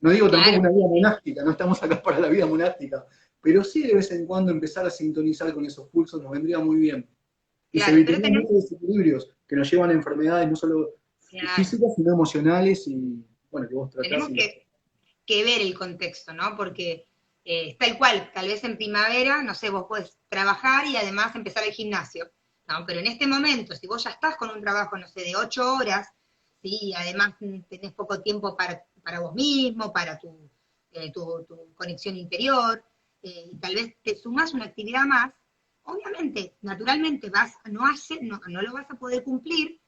No digo tampoco Claro. una vida Sí. monástica, no estamos acá para la vida monástica, pero sí de vez en cuando empezar a sintonizar con esos pulsos nos vendría muy bien y se Claro. Pero evitarían tenemos, muchos desequilibrios que nos llevan a enfermedades no solo claro, físicas, sino emocionales y, bueno, que vos tratás tenemos y... que ver el contexto, ¿no? Porque tal cual, tal vez en primavera, no sé, vos podés trabajar y además empezar el gimnasio, ¿no? Pero en este momento, si vos ya estás con un trabajo, no sé, de 8 horas, ¿sí? Y además tenés poco tiempo para vos mismo, para tu conexión interior, y tal vez te sumás una actividad más, obviamente, naturalmente no lo vas a poder cumplir,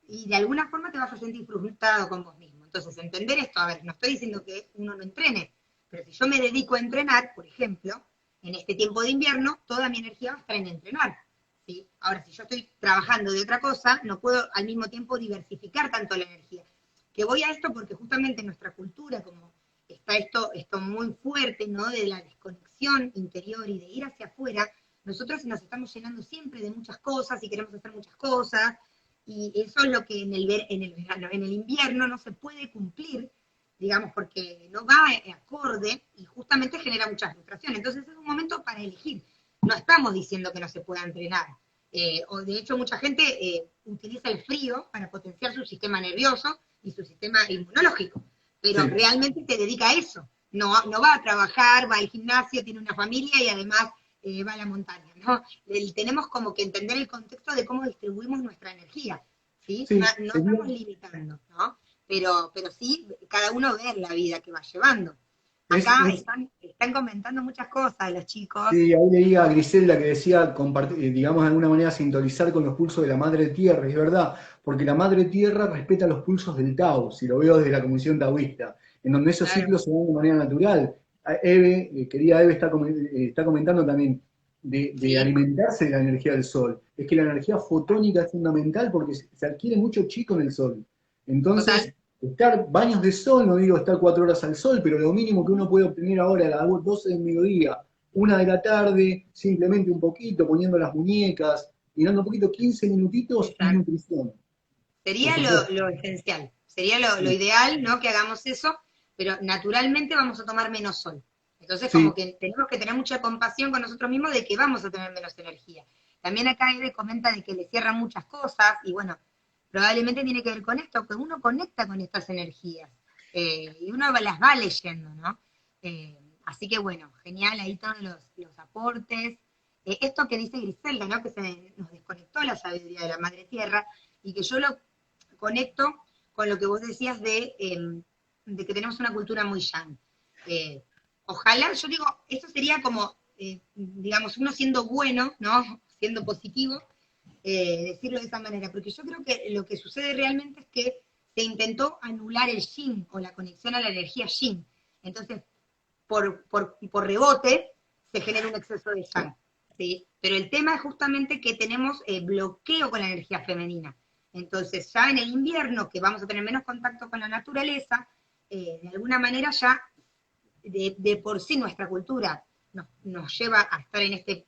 y de alguna forma te vas a sentir frustrado con vos mismo. Entonces, entender esto, a ver, no estoy diciendo que uno no entrene, pero si yo me dedico a entrenar, por ejemplo, en este tiempo de invierno, toda mi energía va a estar en entrenar. ¿Sí? Ahora, si yo estoy trabajando de otra cosa, no puedo al mismo tiempo diversificar tanto la energía. Que voy a esto porque justamente en nuestra cultura, como está esto muy fuerte, ¿no? De la desconexión interior y de ir hacia afuera, nosotros nos estamos llenando siempre de muchas cosas y queremos hacer muchas cosas, y eso es lo que en el verano, en el invierno no se puede cumplir, digamos, porque no va acorde y justamente genera mucha frustración. Entonces es un momento para elegir. No estamos diciendo que no se pueda entrenar. O de hecho mucha gente utiliza el frío para potenciar su sistema nervioso y su sistema inmunológico, pero Sí, realmente se dedica a eso. No va a trabajar, va al gimnasio, tiene una familia y además va a la montaña, ¿no? Tenemos como que entender el contexto de cómo distribuimos nuestra energía, ¿sí? No, sí, no sería... estamos limitando, ¿no? Pero sí, cada uno ve la vida que va llevando. Es, Acá es, están comentando muchas cosas los chicos. sí, ahí leía a Griselda que decía, compartir, digamos, de alguna manera sintonizar con los pulsos de la madre tierra, y es verdad, porque la madre tierra respeta los pulsos del Tao, si lo veo desde la comisión taoísta, en donde esos Claro, ciclos se dan de manera natural. Eve, querida Eve, está comentando también de sí, alimentarse de la energía del sol. Es que la energía fotónica es fundamental porque se adquiere mucho chico en el sol. total. Entonces, estar baños de sol, no digo estar 4 horas al sol, pero lo mínimo que uno puede obtener ahora a las 12 del mediodía, 1 de la tarde, simplemente un poquito, poniendo las muñecas, mirando un poquito, 15 minutitos, es Exacto. nutrición, por Sería supuesto. lo esencial, sería lo Sí, ideal, ¿no? Que hagamos eso, pero naturalmente vamos a tomar menos sol. Entonces, como sí, que tenemos que tener mucha compasión con nosotros mismos de que vamos a tener menos energía. También acá Eve comenta de que le cierran muchas cosas, y bueno, probablemente tiene que ver con esto, que uno conecta con estas energías, y uno las va leyendo, ¿no? Eh, Así que bueno, genial ahí todos los aportes. Esto que dice Griselda, ¿no? Que nos desconectó la sabiduría de la madre tierra, y que yo lo conecto con lo que vos decías de que tenemos una cultura muy yang. Eh, Ojalá, yo digo, esto sería como, digamos, uno siendo bueno, ¿no? Siendo positivo, decirlo de esa manera, porque yo creo que lo que sucede realmente es que se intentó anular el yin o la conexión a la energía yin. Entonces, por rebote, se genera un exceso de yang. ¿Sí? Pero el tema es justamente que tenemos bloqueo con la energía femenina. Entonces ya en el invierno, que vamos a tener menos contacto con la naturaleza, de alguna manera ya de por sí nuestra cultura nos lleva a estar en este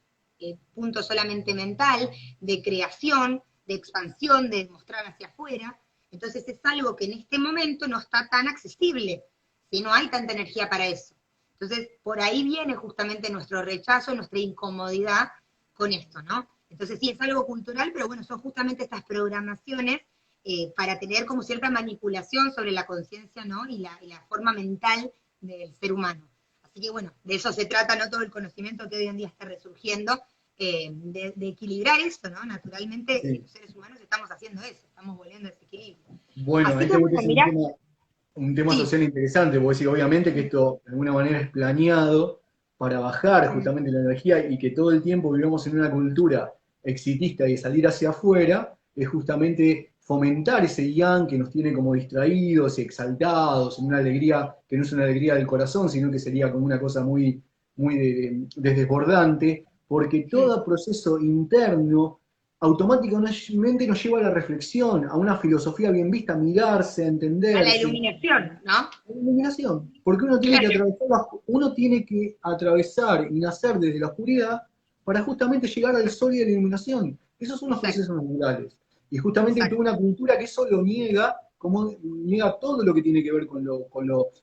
punto solamente mental, de creación, de expansión, de mostrar hacia afuera. Entonces es algo que en este momento no está tan accesible, si no hay tanta energía para eso. Entonces por ahí viene justamente nuestro rechazo, nuestra incomodidad con esto, ¿no? Entonces sí, es algo cultural, pero bueno, son justamente estas programaciones para tener como cierta manipulación sobre la conciencia, ¿no? Y la forma mental del ser humano. Así que bueno, de eso se trata, ¿no? Todo el conocimiento que hoy en día está resurgiendo, de equilibrar eso, ¿no? Naturalmente Sí. los seres humanos estamos haciendo eso, estamos volviendo a ese equilibrio. Bueno, Así que este bueno, es mirá, un tema sí, social interesante, porque sí, obviamente que esto de alguna manera es planeado para bajar justamente la energía y que todo el tiempo vivamos en una cultura exitista y de salir hacia afuera, es justamente fomentar ese yang que nos tiene como distraídos y exaltados, en una alegría que no es una alegría del corazón, sino que sería como una cosa muy, muy desbordante, porque todo proceso interno automáticamente nos lleva a la reflexión, a una filosofía bien vista, a mirarse, a a la entenderse, iluminación, ¿no? la iluminación, porque Claro, uno tiene que atravesar y nacer desde la oscuridad para justamente llegar al sol y a la iluminación. Esos son los exacto, procesos naturales. Y justamente hay toda exacto. una cultura que eso lo niega, como niega todo lo que tiene que ver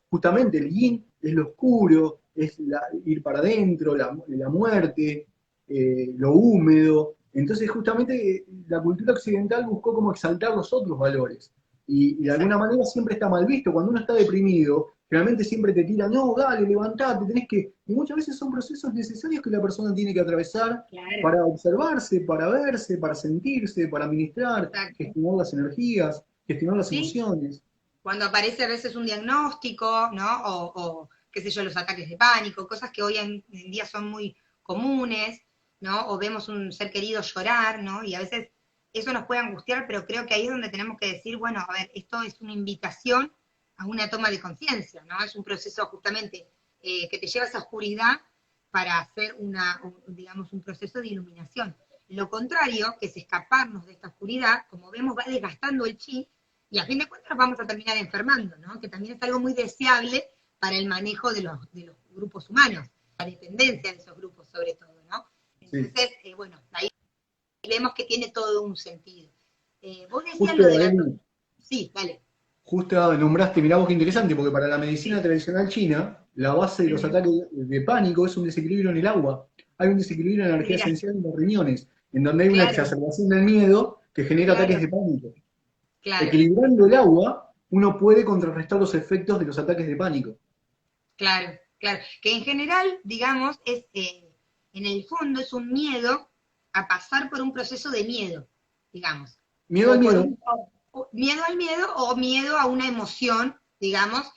justamente el yin es lo oscuro, es ir para adentro, la muerte, lo húmedo. Entonces justamente la cultura occidental buscó como exaltar los otros valores y de alguna Exacto, manera siempre está mal visto. Cuando uno está deprimido, realmente siempre te tira, no, dale, levantate, tenés que... Y muchas veces son procesos necesarios que la persona tiene que atravesar claro, para observarse, para verse, para sentirse, para ministrar, exacto. gestionar las energías, gestionar las ¿Sí? emociones. Cuando aparece a veces un diagnóstico, ¿no? O, qué sé yo, los ataques de pánico, cosas que hoy en día son muy comunes, ¿no? O vemos un ser querido llorar, ¿no? Y a veces eso nos puede angustiar, pero creo que ahí es donde tenemos que decir, bueno, a ver, esto es una invitación a una toma de conciencia, ¿no? Es un proceso justamente que te lleva a esa oscuridad para hacer digamos, un proceso de iluminación. Lo contrario, que es escaparnos de esta oscuridad, como vemos, va desgastando el chi, y a fin de cuentas nos vamos a terminar enfermando, ¿no? Que también es algo muy deseable para el manejo de los grupos humanos, la dependencia de esos grupos sobre todo, ¿no? Sí. Entonces, bueno, ahí vemos que tiene todo un sentido. Vos decías lo Justo, de la... Eli, Sí, dale. justo nombraste, mirá vos qué interesante, porque para la medicina Sí. tradicional china, la base de los Ujú. ataques de pánico es un desequilibrio en el agua. Hay un desequilibrio en la energía Mira, esencial en los riñones, en donde hay una claro, exacerbación del miedo que genera ataques claro, de pánico. claro, Equilibrando el agua, uno puede contrarrestar los efectos de los ataques de pánico. claro, claro. Que en general, digamos, en el fondo es un miedo a pasar por un proceso de miedo, digamos. Miedo al O por miedo. miedo al miedo o miedo a una emoción, digamos,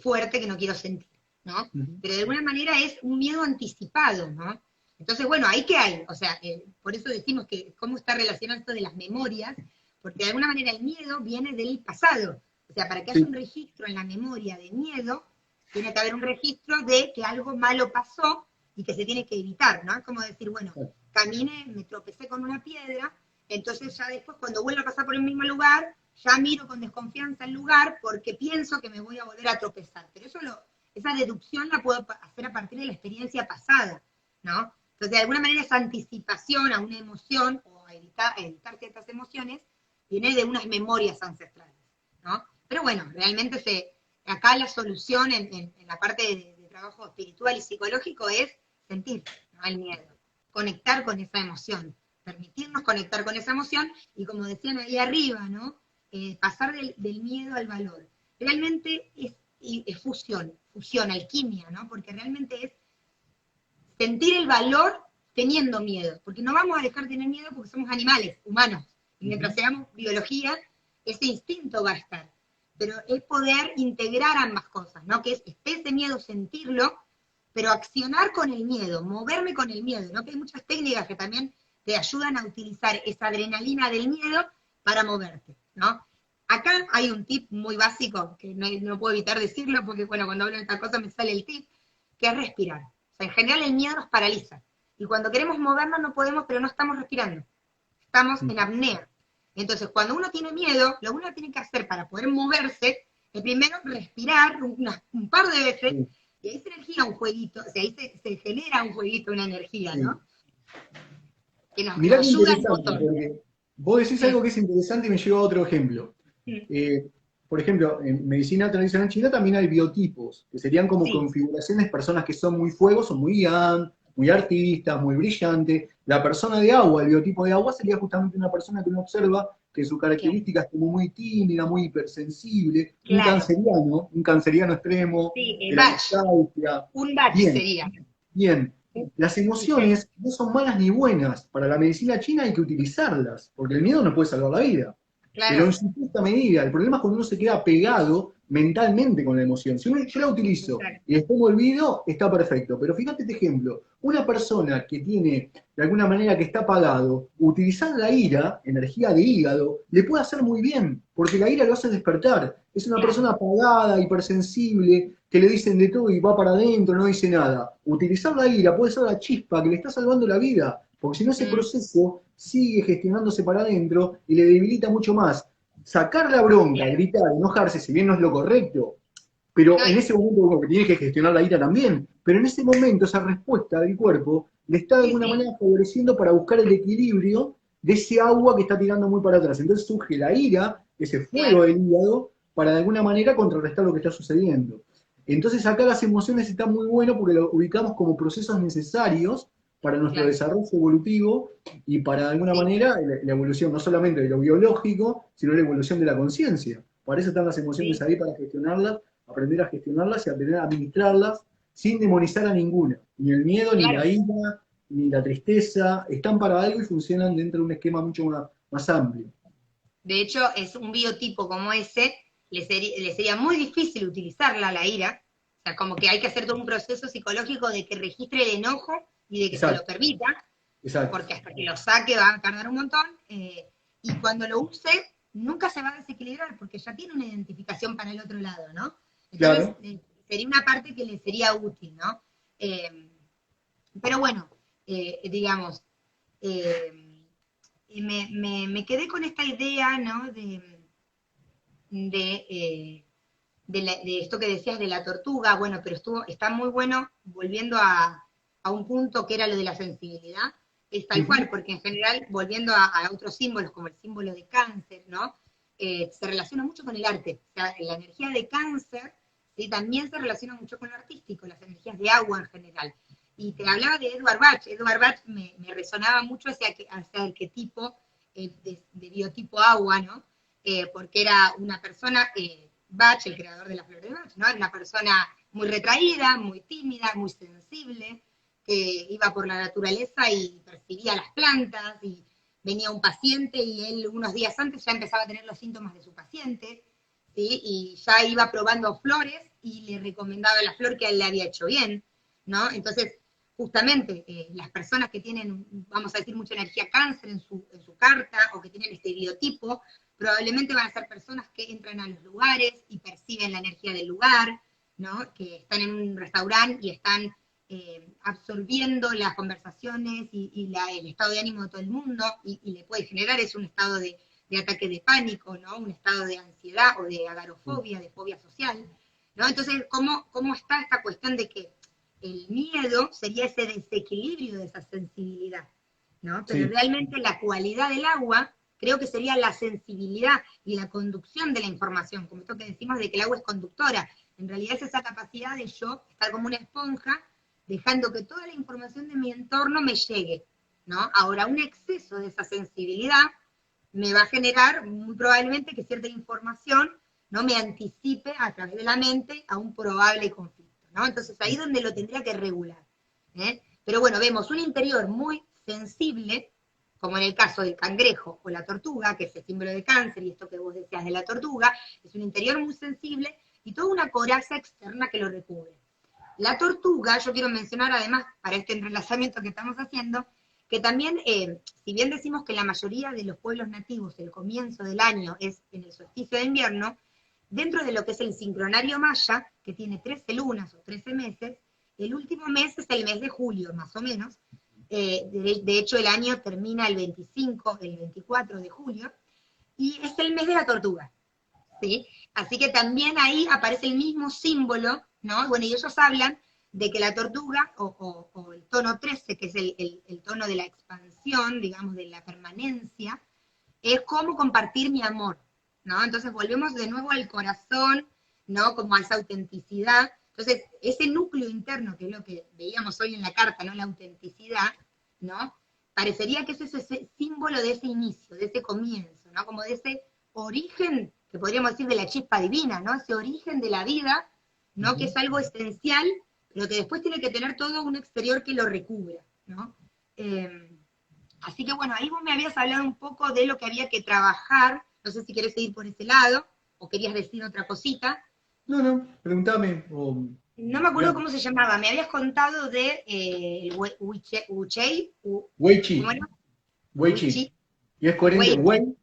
fuerte que no quiero sentir, ¿no? Ujú. Pero de alguna manera es un miedo anticipado, ¿no? Entonces, bueno, ¿ahí qué hay? O sea, por eso decimos que cómo está relacionado esto de las memorias, porque de alguna manera el miedo viene del pasado. O sea, para que haya un Sí, registro en la memoria de miedo, tiene que haber un registro de que algo malo pasó y que se tiene que evitar, ¿no? Es como decir, bueno, caminé, me tropecé con una piedra, entonces ya después cuando vuelvo a pasar por el mismo lugar, ya miro con desconfianza el lugar porque pienso que me voy a volver a tropezar. Pero esa deducción la puedo hacer a partir de la experiencia pasada, ¿no? Entonces, de alguna manera esa anticipación a una emoción o a evitar ciertas emociones viene de unas memorias ancestrales, ¿no? Pero bueno, realmente acá la solución en la parte de trabajo espiritual y psicológico es sentir, ¿no? El miedo, conectar con esa emoción, permitirnos conectar con esa emoción y como decían ahí arriba, ¿no? Pasar del miedo al valor. Realmente es fusión, alquimia, ¿no? Porque realmente es sentir el valor teniendo miedo, porque no vamos a dejar de tener miedo porque somos animales, humanos, y mientras ujú, seamos biología, ese instinto va a estar, pero es poder integrar ambas cosas, ¿no? Que es ese miedo, sentirlo, pero accionar con el miedo, moverme con el miedo, ¿no? Que hay muchas técnicas que también te ayudan a utilizar esa adrenalina del miedo para moverte, ¿no? Acá hay un tip muy básico, que no puedo evitar decirlo, porque bueno, cuando hablo de esta cosa me sale el tip, que es respirar. O sea, en general el miedo nos paraliza. Y cuando queremos movernos no podemos, pero no estamos respirando. Estamos en ujú. apnea. Entonces, cuando uno tiene miedo, lo que uno tiene que hacer para poder moverse es primero respirar un par de veces, Sí, y ahí se energía un jueguito, o sea, ahí se genera un jueguito, una energía, sí. ¿no? Que nos Mirá qué ayuda un interesante, montón. porque vos decís Mm, algo que es interesante y me lleva a otro ejemplo. mm. Eh, por ejemplo, en medicina tradicional china también hay biotipos, que serían como Sí, configuraciones, personas que son muy fuego, son muy yang, muy artistas, muy brillantes. La persona de agua, el biotipo de agua, sería justamente una persona que uno observa que su claro, característica es como muy tímida, muy hipersensible, claro. un canceriano extremo, Sí, de la batch, nostalgia. un batch Bien, sería. bien. Las ¿Viste? emociones no son malas ni buenas. Para la medicina china hay que utilizarlas, porque el miedo no puede salvar la vida, pero en Claro, su justa medida. El problema es cuando uno se queda pegado mentalmente con la emoción. Si yo la utilizo exacto. y después me olvido, está perfecto. Pero fíjate este ejemplo, una persona que tiene, de alguna manera, que está apagado, utilizar la ira, energía de hígado, le puede hacer muy bien, porque la ira lo hace despertar. Es una Claro. persona apagada, hipersensible, que le dicen de todo y va para adentro, no dice nada. Utilizar la ira puede ser la chispa que le está salvando la vida, porque si no ese Mm, proceso sigue gestionándose para adentro y le debilita mucho más. Sacar la bronca, claro. gritar, enojarse, si bien no es lo correcto, pero No, en ese momento uno que tiene que gestionar la ira también, pero en ese momento esa respuesta del cuerpo le está de sí, alguna sí, manera favoreciendo para buscar el equilibrio de ese agua que está tirando muy para atrás. Entonces surge la ira, ese fuego claro. del hígado, para de alguna manera contrarrestar lo que está sucediendo. Entonces acá las emociones están muy buenas porque lo ubicamos como procesos necesarios para nuestro Claro. desarrollo evolutivo y para de alguna Sí, manera la evolución no solamente de lo biológico, sino la evolución de la conciencia. Para eso están las emociones sí, ahí, para gestionarlas, aprender a gestionarlas y aprender a administrarlas sin demonizar a ninguna. Ni el miedo, ni la claro. ira, ni la tristeza, están para algo y funcionan dentro de un esquema mucho más amplio. De hecho, es un biotipo como ese, le sería muy difícil utilizarla, la ira. O sea, como que hay que hacer todo un proceso psicológico de que registre el enojo y de que se lo Exacto, permita, exacto. porque hasta que lo saque va a tardar un montón. Y cuando lo use, nunca se va a desequilibrar, porque ya tiene una identificación para el otro lado, ¿no? Entonces, Claro, sería una parte que le sería útil, ¿no? Eh, pero bueno, digamos, eh, me quedé con esta idea, ¿no? De, de esto que decías de la tortuga, bueno, pero está muy bueno, volviendo a un punto que era lo de la sensibilidad, es tal ujú, cual, porque en general, volviendo a otros símbolos, como el símbolo de cáncer, ¿no? Se relaciona mucho con el arte. O sea, la energía de cáncer, ¿sí? También se relaciona mucho con lo artístico, las energías de agua en general. Y te hablaba de Edward Bach. Edward Bach me resonaba mucho hacia el arquetipo de biotipo agua, ¿no? Porque era una persona, Bach, el creador de la flor de Bach, ¿no? Era una persona muy retraída, muy tímida, muy sensible, que iba por la naturaleza y percibía las plantas, y venía un paciente y él unos días antes ya empezaba a tener los síntomas de su paciente, ¿sí? Y ya iba probando flores y le recomendaba la flor que a él le había hecho bien, ¿no? Entonces, justamente, las personas que tienen, vamos a decir, mucha energía cáncer en su carta, o que tienen este biotipo, probablemente van a ser personas que entran a los lugares y perciben la energía del lugar, ¿no? Que están en un restaurante y están absorbiendo las conversaciones y el estado de ánimo de todo el mundo, y le puede generar es un estado de ataque de pánico, ¿no? Un estado de ansiedad o de agorafobia, de fobia social, ¿no? Entonces, ¿cómo está esta cuestión de que el miedo sería ese desequilibrio de esa sensibilidad, ¿no? Pero sí, realmente la cualidad del agua creo que sería la sensibilidad y la conducción de la información, como esto que decimos de que el agua es conductora. En realidad es esa capacidad de yo estar como una esponja, dejando que toda la información de mi entorno me llegue, ¿no? Ahora, un exceso de esa sensibilidad me va a generar muy probablemente que cierta información no me anticipe a través de la mente a un probable conflicto, ¿no? Entonces ahí es donde lo tendría que regular. Pero bueno, vemos un interior muy sensible, como en el caso del cangrejo o la tortuga, que es el símbolo de cáncer, y esto que vos decías de la tortuga, es un interior muy sensible y toda una coraza externa que lo recubre. La tortuga, yo quiero mencionar además, para este entrelazamiento que estamos haciendo, que también, si bien decimos que la mayoría de los pueblos nativos el comienzo del año es en el solsticio de invierno, dentro de lo que es el sincronario maya, que tiene 13 lunas o 13 meses, el último mes es el mes de julio, más o menos. De hecho, el año termina el 25, el 24 de julio, y es el mes de la tortuga, ¿sí? Así que también ahí aparece el mismo símbolo, ¿no? Bueno, y ellos hablan de que la tortuga, o el tono 13, que es el tono de la expansión, digamos, de la permanencia, es como compartir mi amor, ¿no? Entonces volvemos de nuevo al corazón, ¿no? Como a esa autenticidad. Entonces, ese núcleo interno, que es lo que veíamos hoy en la carta, ¿no? La autenticidad, ¿no? Parecería que ese es ese símbolo de ese inicio, de ese comienzo, ¿no? Como de ese origen, que podríamos decir de la chispa divina, ¿no? Ese origen de la vida, ¿no? Que es algo esencial, pero que después tiene que tener todo un exterior que lo recubra, ¿no? Así que bueno, ahí vos me habías hablado un poco de lo que había que trabajar, no sé si querés seguir por ese lado, o querías decir otra cosita. No, pregúntame. No me acuerdo cómo se llamaba, me habías contado de el Wuchei, Wei Chi. ¿cómo era? Wei Chi. Y es coherente.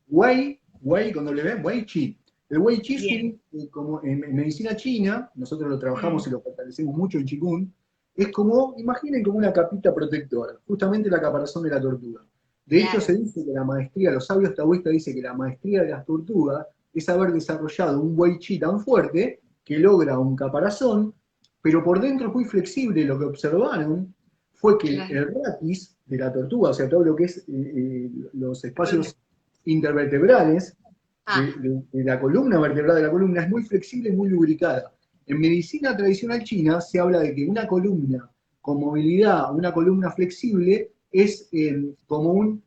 Wei con W, Wei Chi. El Wei Chi es como en medicina china, nosotros lo trabajamos y lo fortalecemos mucho en Qigong, es como, imaginen como una capita protectora, justamente la caparazón de la tortuga. De hecho, se dice que la maestría, los sabios taoístas dicen que la maestría de las tortugas es haber desarrollado un Wei Chi tan fuerte que logra un caparazón, pero por dentro es muy flexible. Lo que observaron fue que el raquis de la tortuga, o sea, todo lo que es los espacios intervertebrales de la columna vertebral de la columna, es muy flexible y muy lubricada. En medicina tradicional china se habla de que una columna con movilidad, una columna flexible, es como un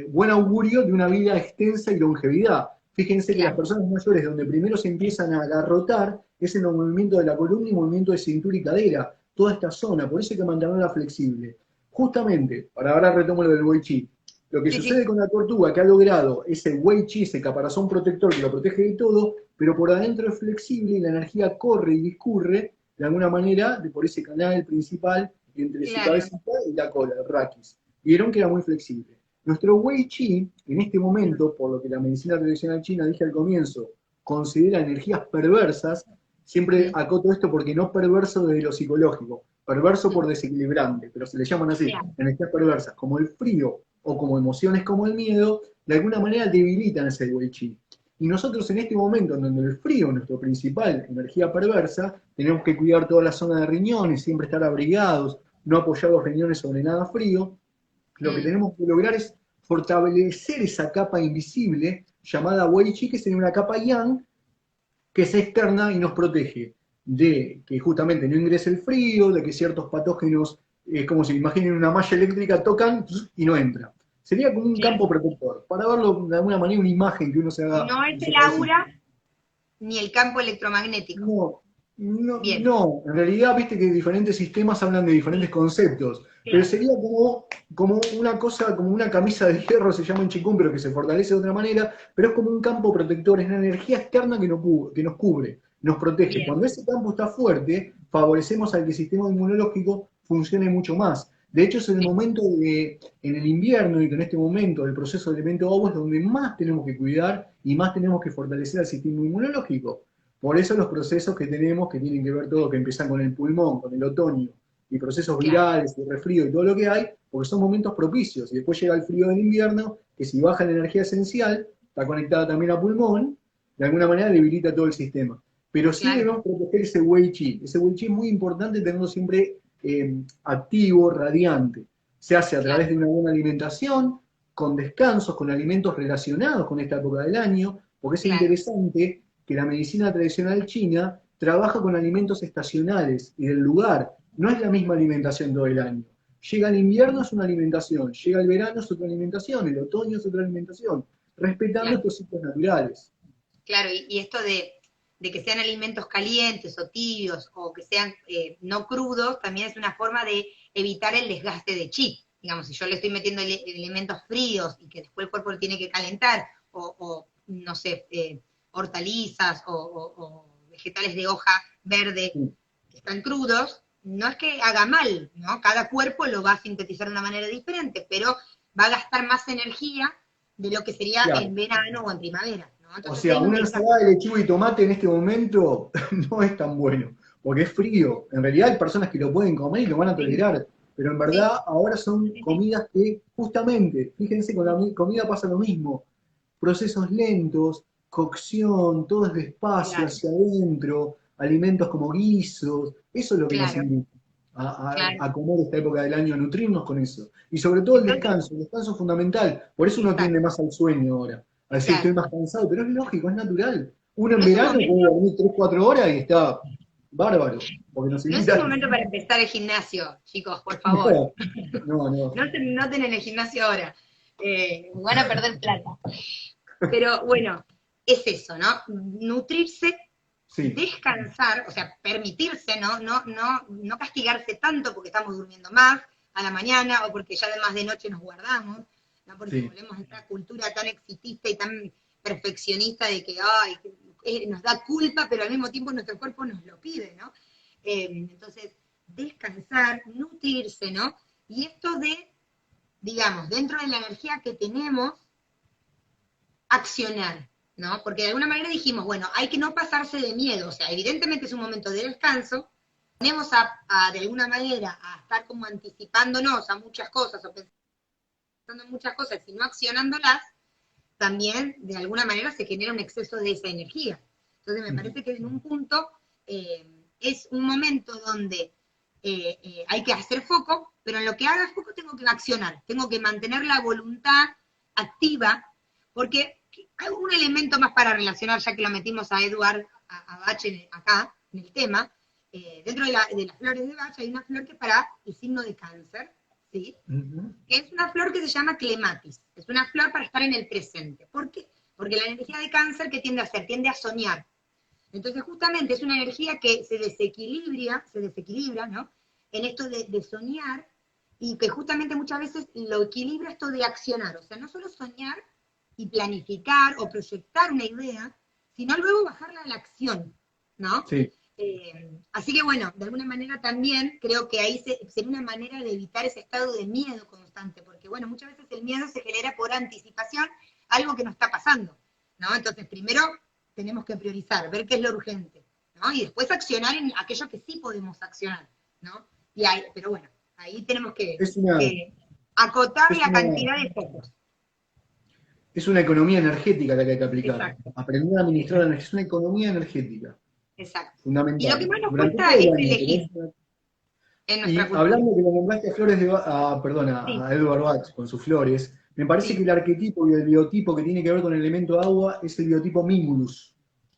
buen augurio de una vida extensa y longevidad. Fíjense que las personas mayores, donde primero se empiezan a agarrotar, es en el movimiento de la columna y movimiento de cintura y cadera, toda esta zona, por eso hay que mantenerla flexible. Justamente, para ahora retomo lo del Wei Chi, lo que sucede con la tortuga, que ha logrado ese Wei Chi, ese caparazón protector que lo protege de todo, pero por adentro es flexible y la energía corre y discurre de alguna manera por ese canal principal entre su cabecita y la cola, el raquis. Vieron que era muy flexible. Nuestro Wei Chi, en este momento, por lo que la medicina tradicional china dije al comienzo, considera energías perversas, siempre acoto esto porque no perverso desde lo psicológico, perverso por desequilibrante, pero se le llaman así, energías perversas, como el frío o como emociones como el miedo, de alguna manera debilitan ese Wei Chi. Y nosotros en este momento, en donde el frío es nuestra principal energía perversa, tenemos que cuidar toda la zona de riñones, siempre estar abrigados, no apoyar los riñones sobre nada frío. Lo que tenemos que lograr es fortalecer esa capa invisible llamada Wei Chi, que sería una capa yang, que es externa y nos protege de que justamente no ingrese el frío, de que ciertos patógenos, como si imaginen una malla eléctrica, tocan y no entra. Sería como un campo protector. Para verlo de alguna manera, una imagen que uno se haga. No es el aura ni el campo electromagnético. No, en realidad viste que diferentes sistemas hablan de diferentes conceptos, pero sería como una cosa, como una camisa de hierro, se llama en Qigong, pero que se fortalece de otra manera, pero es como un campo protector, es una energía externa que nos cubre, nos protege. Cuando ese campo está fuerte, favorecemos al que el sistema inmunológico funcione mucho más. De hecho, es el momento en el invierno y en este momento del proceso de elemento agua es donde más tenemos que cuidar y más tenemos que fortalecer al sistema inmunológico. Por eso los procesos que tenemos, que tienen que ver todo, que empiezan con el pulmón, con el otoño, y procesos virales, y resfrío y todo lo que hay, porque son momentos propicios. Y después llega el frío del invierno, que si baja la energía esencial, está conectada también a pulmón, de alguna manera debilita todo el sistema. Pero sí debemos proteger ese Wei Chi. Ese Wei Chi es muy importante tenerlo siempre activo, radiante. Se hace a través de una buena alimentación, con descansos, con alimentos relacionados con esta época del año, porque es interesante que la medicina tradicional china trabaja con alimentos estacionales y del lugar. No es la misma alimentación todo el año. Llega el invierno, es una alimentación. Llega el verano, es otra alimentación. El otoño es otra alimentación. Respetando estos ciclos naturales. Claro, y esto de que sean alimentos calientes o tibios, o que sean no crudos, también es una forma de evitar el desgaste de chi. Digamos, si yo le estoy metiendo elementos fríos y que después el cuerpo lo tiene que calentar, o no sé, hortalizas o vegetales de hoja verde que están crudos, no es que haga mal, ¿no? Cada cuerpo lo va a sintetizar de una manera diferente, pero va a gastar más energía de lo que sería en verano o en primavera, ¿no? Entonces, o sea, una ensalada de lechuga y tomate en este momento no es tan bueno, porque es frío. En realidad hay personas que lo pueden comer y lo van a tolerar, pero en verdad ahora son comidas que justamente, fíjense, con la comida pasa lo mismo. procesos lentos, cocción, todo es despacio, Claro, hacia adentro, alimentos como guisos, eso es lo que nos claro, invita claro. a comer esta época del año, a nutrirnos con eso. Y sobre todo Entonces, el descanso es fundamental, por eso uno tiende exacto, más al sueño ahora, a decir estoy claro. más cansado, pero es lógico, es natural. Uno en No es un verano momento, puede dormir 3 4 horas y está bárbaro, porque nos no es un invita. momento para empezar el gimnasio, chicos, por favor. No, no, no. No se noten en el gimnasio ahora. Van a perder plata. Pero bueno, es eso, ¿no? Nutrirse, Sí. descansar, o sea, permitirse, ¿no? No castigarse tanto porque estamos durmiendo más a la mañana o porque ya además de noche nos guardamos, ¿no? Porque Sí. volvemos a esta cultura tan exitista y tan perfeccionista de que, ay, nos da culpa, pero al mismo tiempo nuestro cuerpo nos lo pide, ¿no? Entonces, descansar, nutrirse, ¿no? Y esto de, digamos, dentro de la energía que tenemos, accionar, ¿no? Porque de alguna manera dijimos, bueno, hay que no pasarse de miedo, o sea, evidentemente es un momento de descanso, tenemos de alguna manera a estar como anticipándonos a muchas cosas o pensando en muchas cosas y no accionándolas, también de alguna manera se genera un exceso de esa energía. Entonces me parece que en un punto es un momento donde hay que hacer foco, pero en lo que haga foco tengo que accionar, tengo que mantener la voluntad activa, porque hay un elemento más para relacionar, ya que lo metimos a Eduard, a Bach acá, en el tema, dentro de las flores de Bach hay una flor que es para el signo de cáncer, ¿sí? Que es una flor que se llama clematis, es una flor para estar en el presente. ¿Por qué? Porque la energía de cáncer, ¿qué tiende a hacer? Tiende a soñar. Entonces, justamente es una energía que se desequilibra, ¿no? En esto de soñar, y que justamente muchas veces lo equilibra esto de accionar. O sea, no solo soñar y planificar o proyectar una idea, sino luego bajarla a la acción, ¿no? Sí. Así que bueno, de alguna manera también creo que ahí sería una manera de evitar ese estado de miedo constante, porque bueno, muchas veces el miedo se genera por anticipación, algo que no está pasando, ¿no? Entonces primero tenemos que priorizar, ver qué es lo urgente, ¿no? Y después accionar en aquello que sí podemos accionar, ¿no? Y ahí, pero bueno, ahí tenemos Es una, que acotar es la una, cantidad de focos. es una economía energética la que hay que aplicar. Exacto, Aprender a administrar la energía. Es una economía energética, exacto. Y lo que fundamental. más nos Durante cuesta todo el es año. elegir en nuestra Y cultura. hablando que lo nombraste a Flores de perdón, Sí, a Edward Bach con sus flores, me parece que sí. el arquetipo y el biotipo que tiene que ver con el elemento agua es el biotipo Mimulus.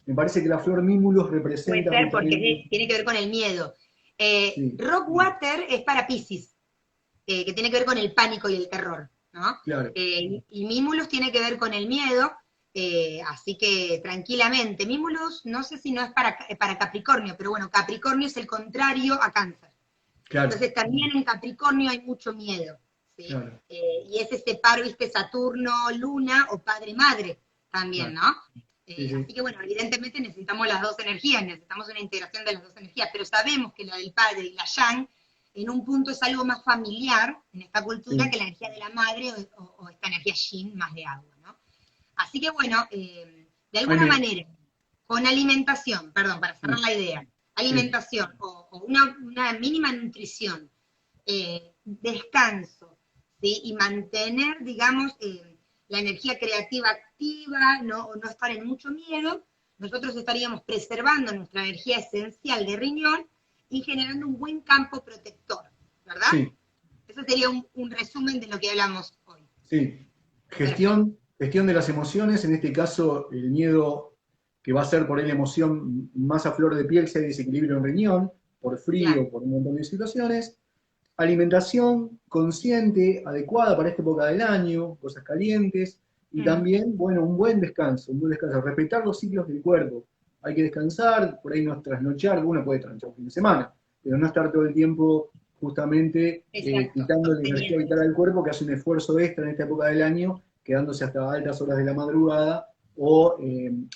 Me parece que la flor Mimulus Puede representa ser porque justamente. tiene que ver con el miedo. Sí, Rockwater es para Pisces, que tiene que ver con el pánico y el terror, ¿no? claro, Y Mimulus tiene que ver con el miedo, así que tranquilamente. Mimulus no sé si no es para Capricornio, pero bueno, Capricornio es el contrario a Cáncer. claro, Entonces también en Capricornio hay mucho miedo, ¿sí? claro, Y es ese par, viste, Saturno, Luna o Padre-Madre también, claro. ¿no? Sí, sí, Así que bueno, evidentemente necesitamos las dos energías, necesitamos una integración de las dos energías, pero sabemos que la del padre y la yang en un punto es algo más familiar en esta cultura sí. que la energía de la madre o esta energía yin más de agua, ¿no? Así que bueno, de Ay, alguna manera, con alimentación, perdón, para cerrar sí, la idea, sí. alimentación o una mínima nutrición, descanso, ¿sí? Y mantener, digamos, la energía creativa activa, ¿no? O no estar en mucho miedo, nosotros estaríamos preservando nuestra energía esencial de riñón y generando un buen campo protector, ¿verdad? Sí. Eso sería un resumen de lo que hablamos hoy. Sí, Perfecto. gestión de las emociones, en este caso el miedo que va a ser por ahí la emoción más a flor de piel si hay desequilibrio en riñón, por Claro. frío, por un montón de situaciones. Alimentación consciente, adecuada para esta época del año, cosas calientes, y Mm. también, bueno, un buen descanso, respetar los ciclos del cuerpo. Hay que descansar, por ahí no trasnochar, uno puede trasnochar un fin de semana, pero no estar todo el tiempo justamente Exacto, quitando la energía sosteniendo. vital al cuerpo, que hace un esfuerzo extra en esta época del año, quedándose hasta altas horas de la madrugada o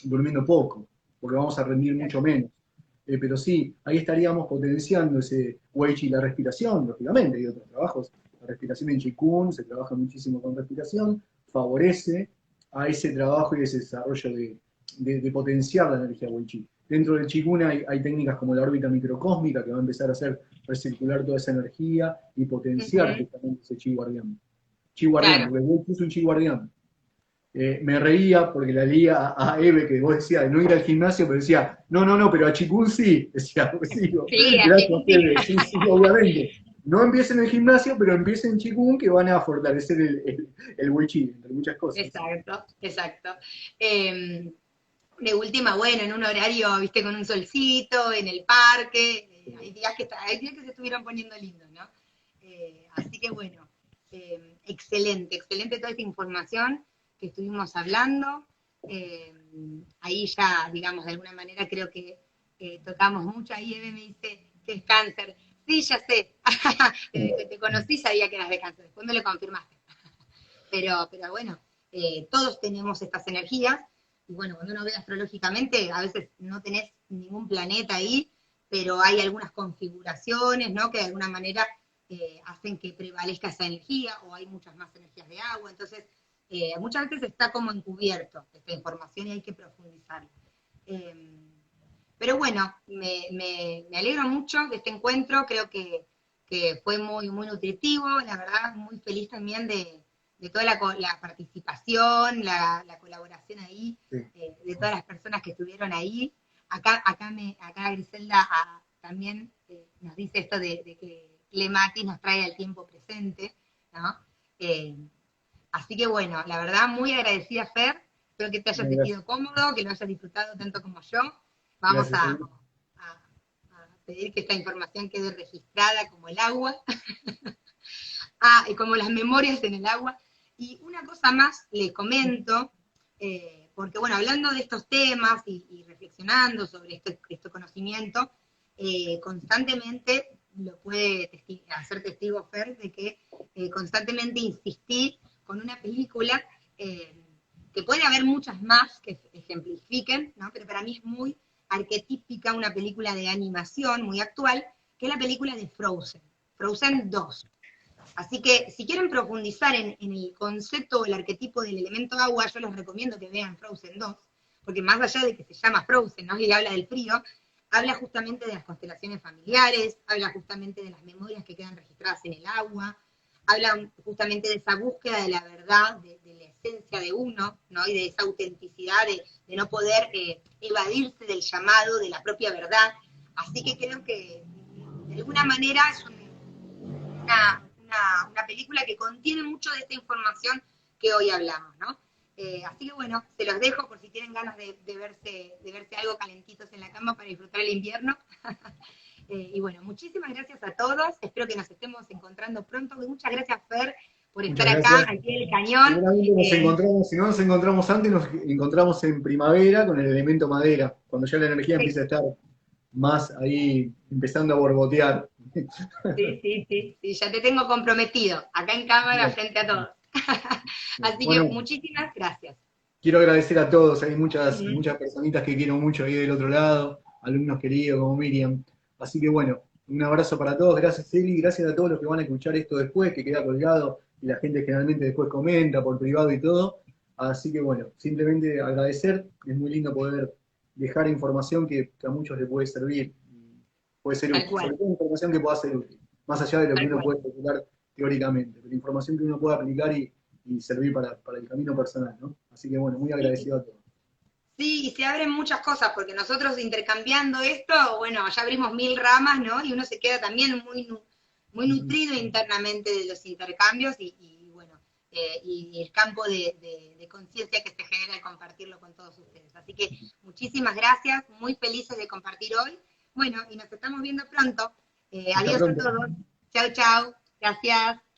durmiendo poco, porque vamos a rendir mucho menos. Pero sí, ahí estaríamos potenciando ese Wei Chi, la respiración, lógicamente, hay otros trabajos. La respiración en Qigong se trabaja muchísimo con respiración, favorece a ese trabajo y ese desarrollo de potenciar la energía Wei Chi. Dentro del Qigong hay técnicas como la órbita microcósmica que va a empezar a hacer recircular toda esa energía y potenciar Ujú. justamente ese Chi guardián. Chi guardián, Claro, porque el Wei Chi es un Chi guardián. me reía porque la leía a Eve, que vos decías de no ir al gimnasio, pero decía, no, pero a Chikun sí. Decía, pues sí, digo, Sí, gracias así Eve, sí, obviamente. No empiecen en el gimnasio, pero empiecen en Chikun, que van a fortalecer el Wei Chi, entre muchas cosas. exacto, exacto. De última, bueno, en un horario, viste, con un solcito, en el parque, hay días que se estuvieron poniendo lindos, ¿no? Así que bueno, excelente, excelente toda esta información que estuvimos hablando. Ahí ya, digamos, de alguna manera creo que tocamos mucho. Ahí Eve me dice que es cáncer. Sí, ya sé. Desde que te conocí sabía que eras de cáncer. Después me lo confirmaste. Pero bueno, todos tenemos estas energías. Y bueno, cuando uno ve astrológicamente, a veces no tenés ningún planeta ahí, pero hay algunas configuraciones, ¿no? Que de alguna manera hacen que prevalezca esa energía, o hay muchas más energías de agua. Entonces, muchas veces está como encubierto esta información y hay que profundizarla. Pero bueno, me alegro mucho de este encuentro, creo que fue muy, muy nutritivo, la verdad, muy feliz también de toda la participación, la colaboración ahí, Sí. de todas las personas que estuvieron ahí. Acá Griselda también nos dice esto de que Clematis nos trae al tiempo presente, ¿no? Así que bueno, la verdad, muy agradecida, Fer, espero que te hayas sentido cómodo, que lo hayas disfrutado tanto como yo. Vamos a pedir que esta información quede registrada como el agua. Y como las memorias en el agua. Y una cosa más les comento, porque bueno, hablando de estos temas y reflexionando sobre este conocimiento, constantemente lo puede hacer testigo Fer de que constantemente insistí con una película que puede haber muchas más que ejemplifiquen, ¿no? Pero para mí es muy arquetípica una película de animación muy actual, que es la película de Frozen, Frozen 2. Así que si quieren profundizar en el concepto o el arquetipo del elemento agua, yo les recomiendo que vean Frozen 2, porque más allá de que se llama Frozen, ¿no? Y habla del frío, habla justamente de las constelaciones familiares, habla justamente de las memorias que quedan registradas en el agua, habla justamente de esa búsqueda de la verdad, de la esencia de uno, ¿no? Y de esa autenticidad de no poder evadirse del llamado, de la propia verdad. Así que creo que de alguna manera es una película que contiene mucho de esta información que hoy hablamos, ¿no? Así que bueno, se los dejo por si tienen ganas de verse algo calentitos en la cama para disfrutar el invierno. Y bueno, muchísimas gracias a todos, espero que nos estemos encontrando pronto. Muchas gracias, Fer, por estar acá, al pie del cañón. Seguramente nos encontramos, si no nos encontramos antes, nos encontramos en primavera con el elemento madera, cuando ya la energía empieza a estar más ahí, empezando a borbotear. Sí, ya te tengo comprometido, acá en cámara, frente a todos. Así que muchísimas gracias. Quiero agradecer a todos, hay muchas personitas que quiero mucho ahí del otro lado, alumnos queridos como Miriam. Así que bueno, un abrazo para todos, gracias Eli, gracias a todos los que van a escuchar esto después, que queda colgado, y la gente generalmente después comenta por privado y todo. Así que bueno, simplemente agradecer, es muy lindo poder dejar información que a muchos les puede servir, puede ser útil, sobre todo información que pueda ser útil, más allá de lo que uno puede especular teóricamente, pero información que uno pueda aplicar y servir para el camino personal, ¿no? Así que bueno, muy agradecido a todos. Sí, y se abren muchas cosas, porque nosotros intercambiando esto, bueno, ya abrimos 1000 ramas, ¿no? Y uno se queda también muy nutrido internamente de los intercambios y bueno, y el campo de conciencia que se genera al compartirlo con todos ustedes. Así que muchísimas gracias, muy felices de compartir hoy. Bueno, y nos estamos viendo pronto. Adiós pronto a todos. Chau, chau. Gracias.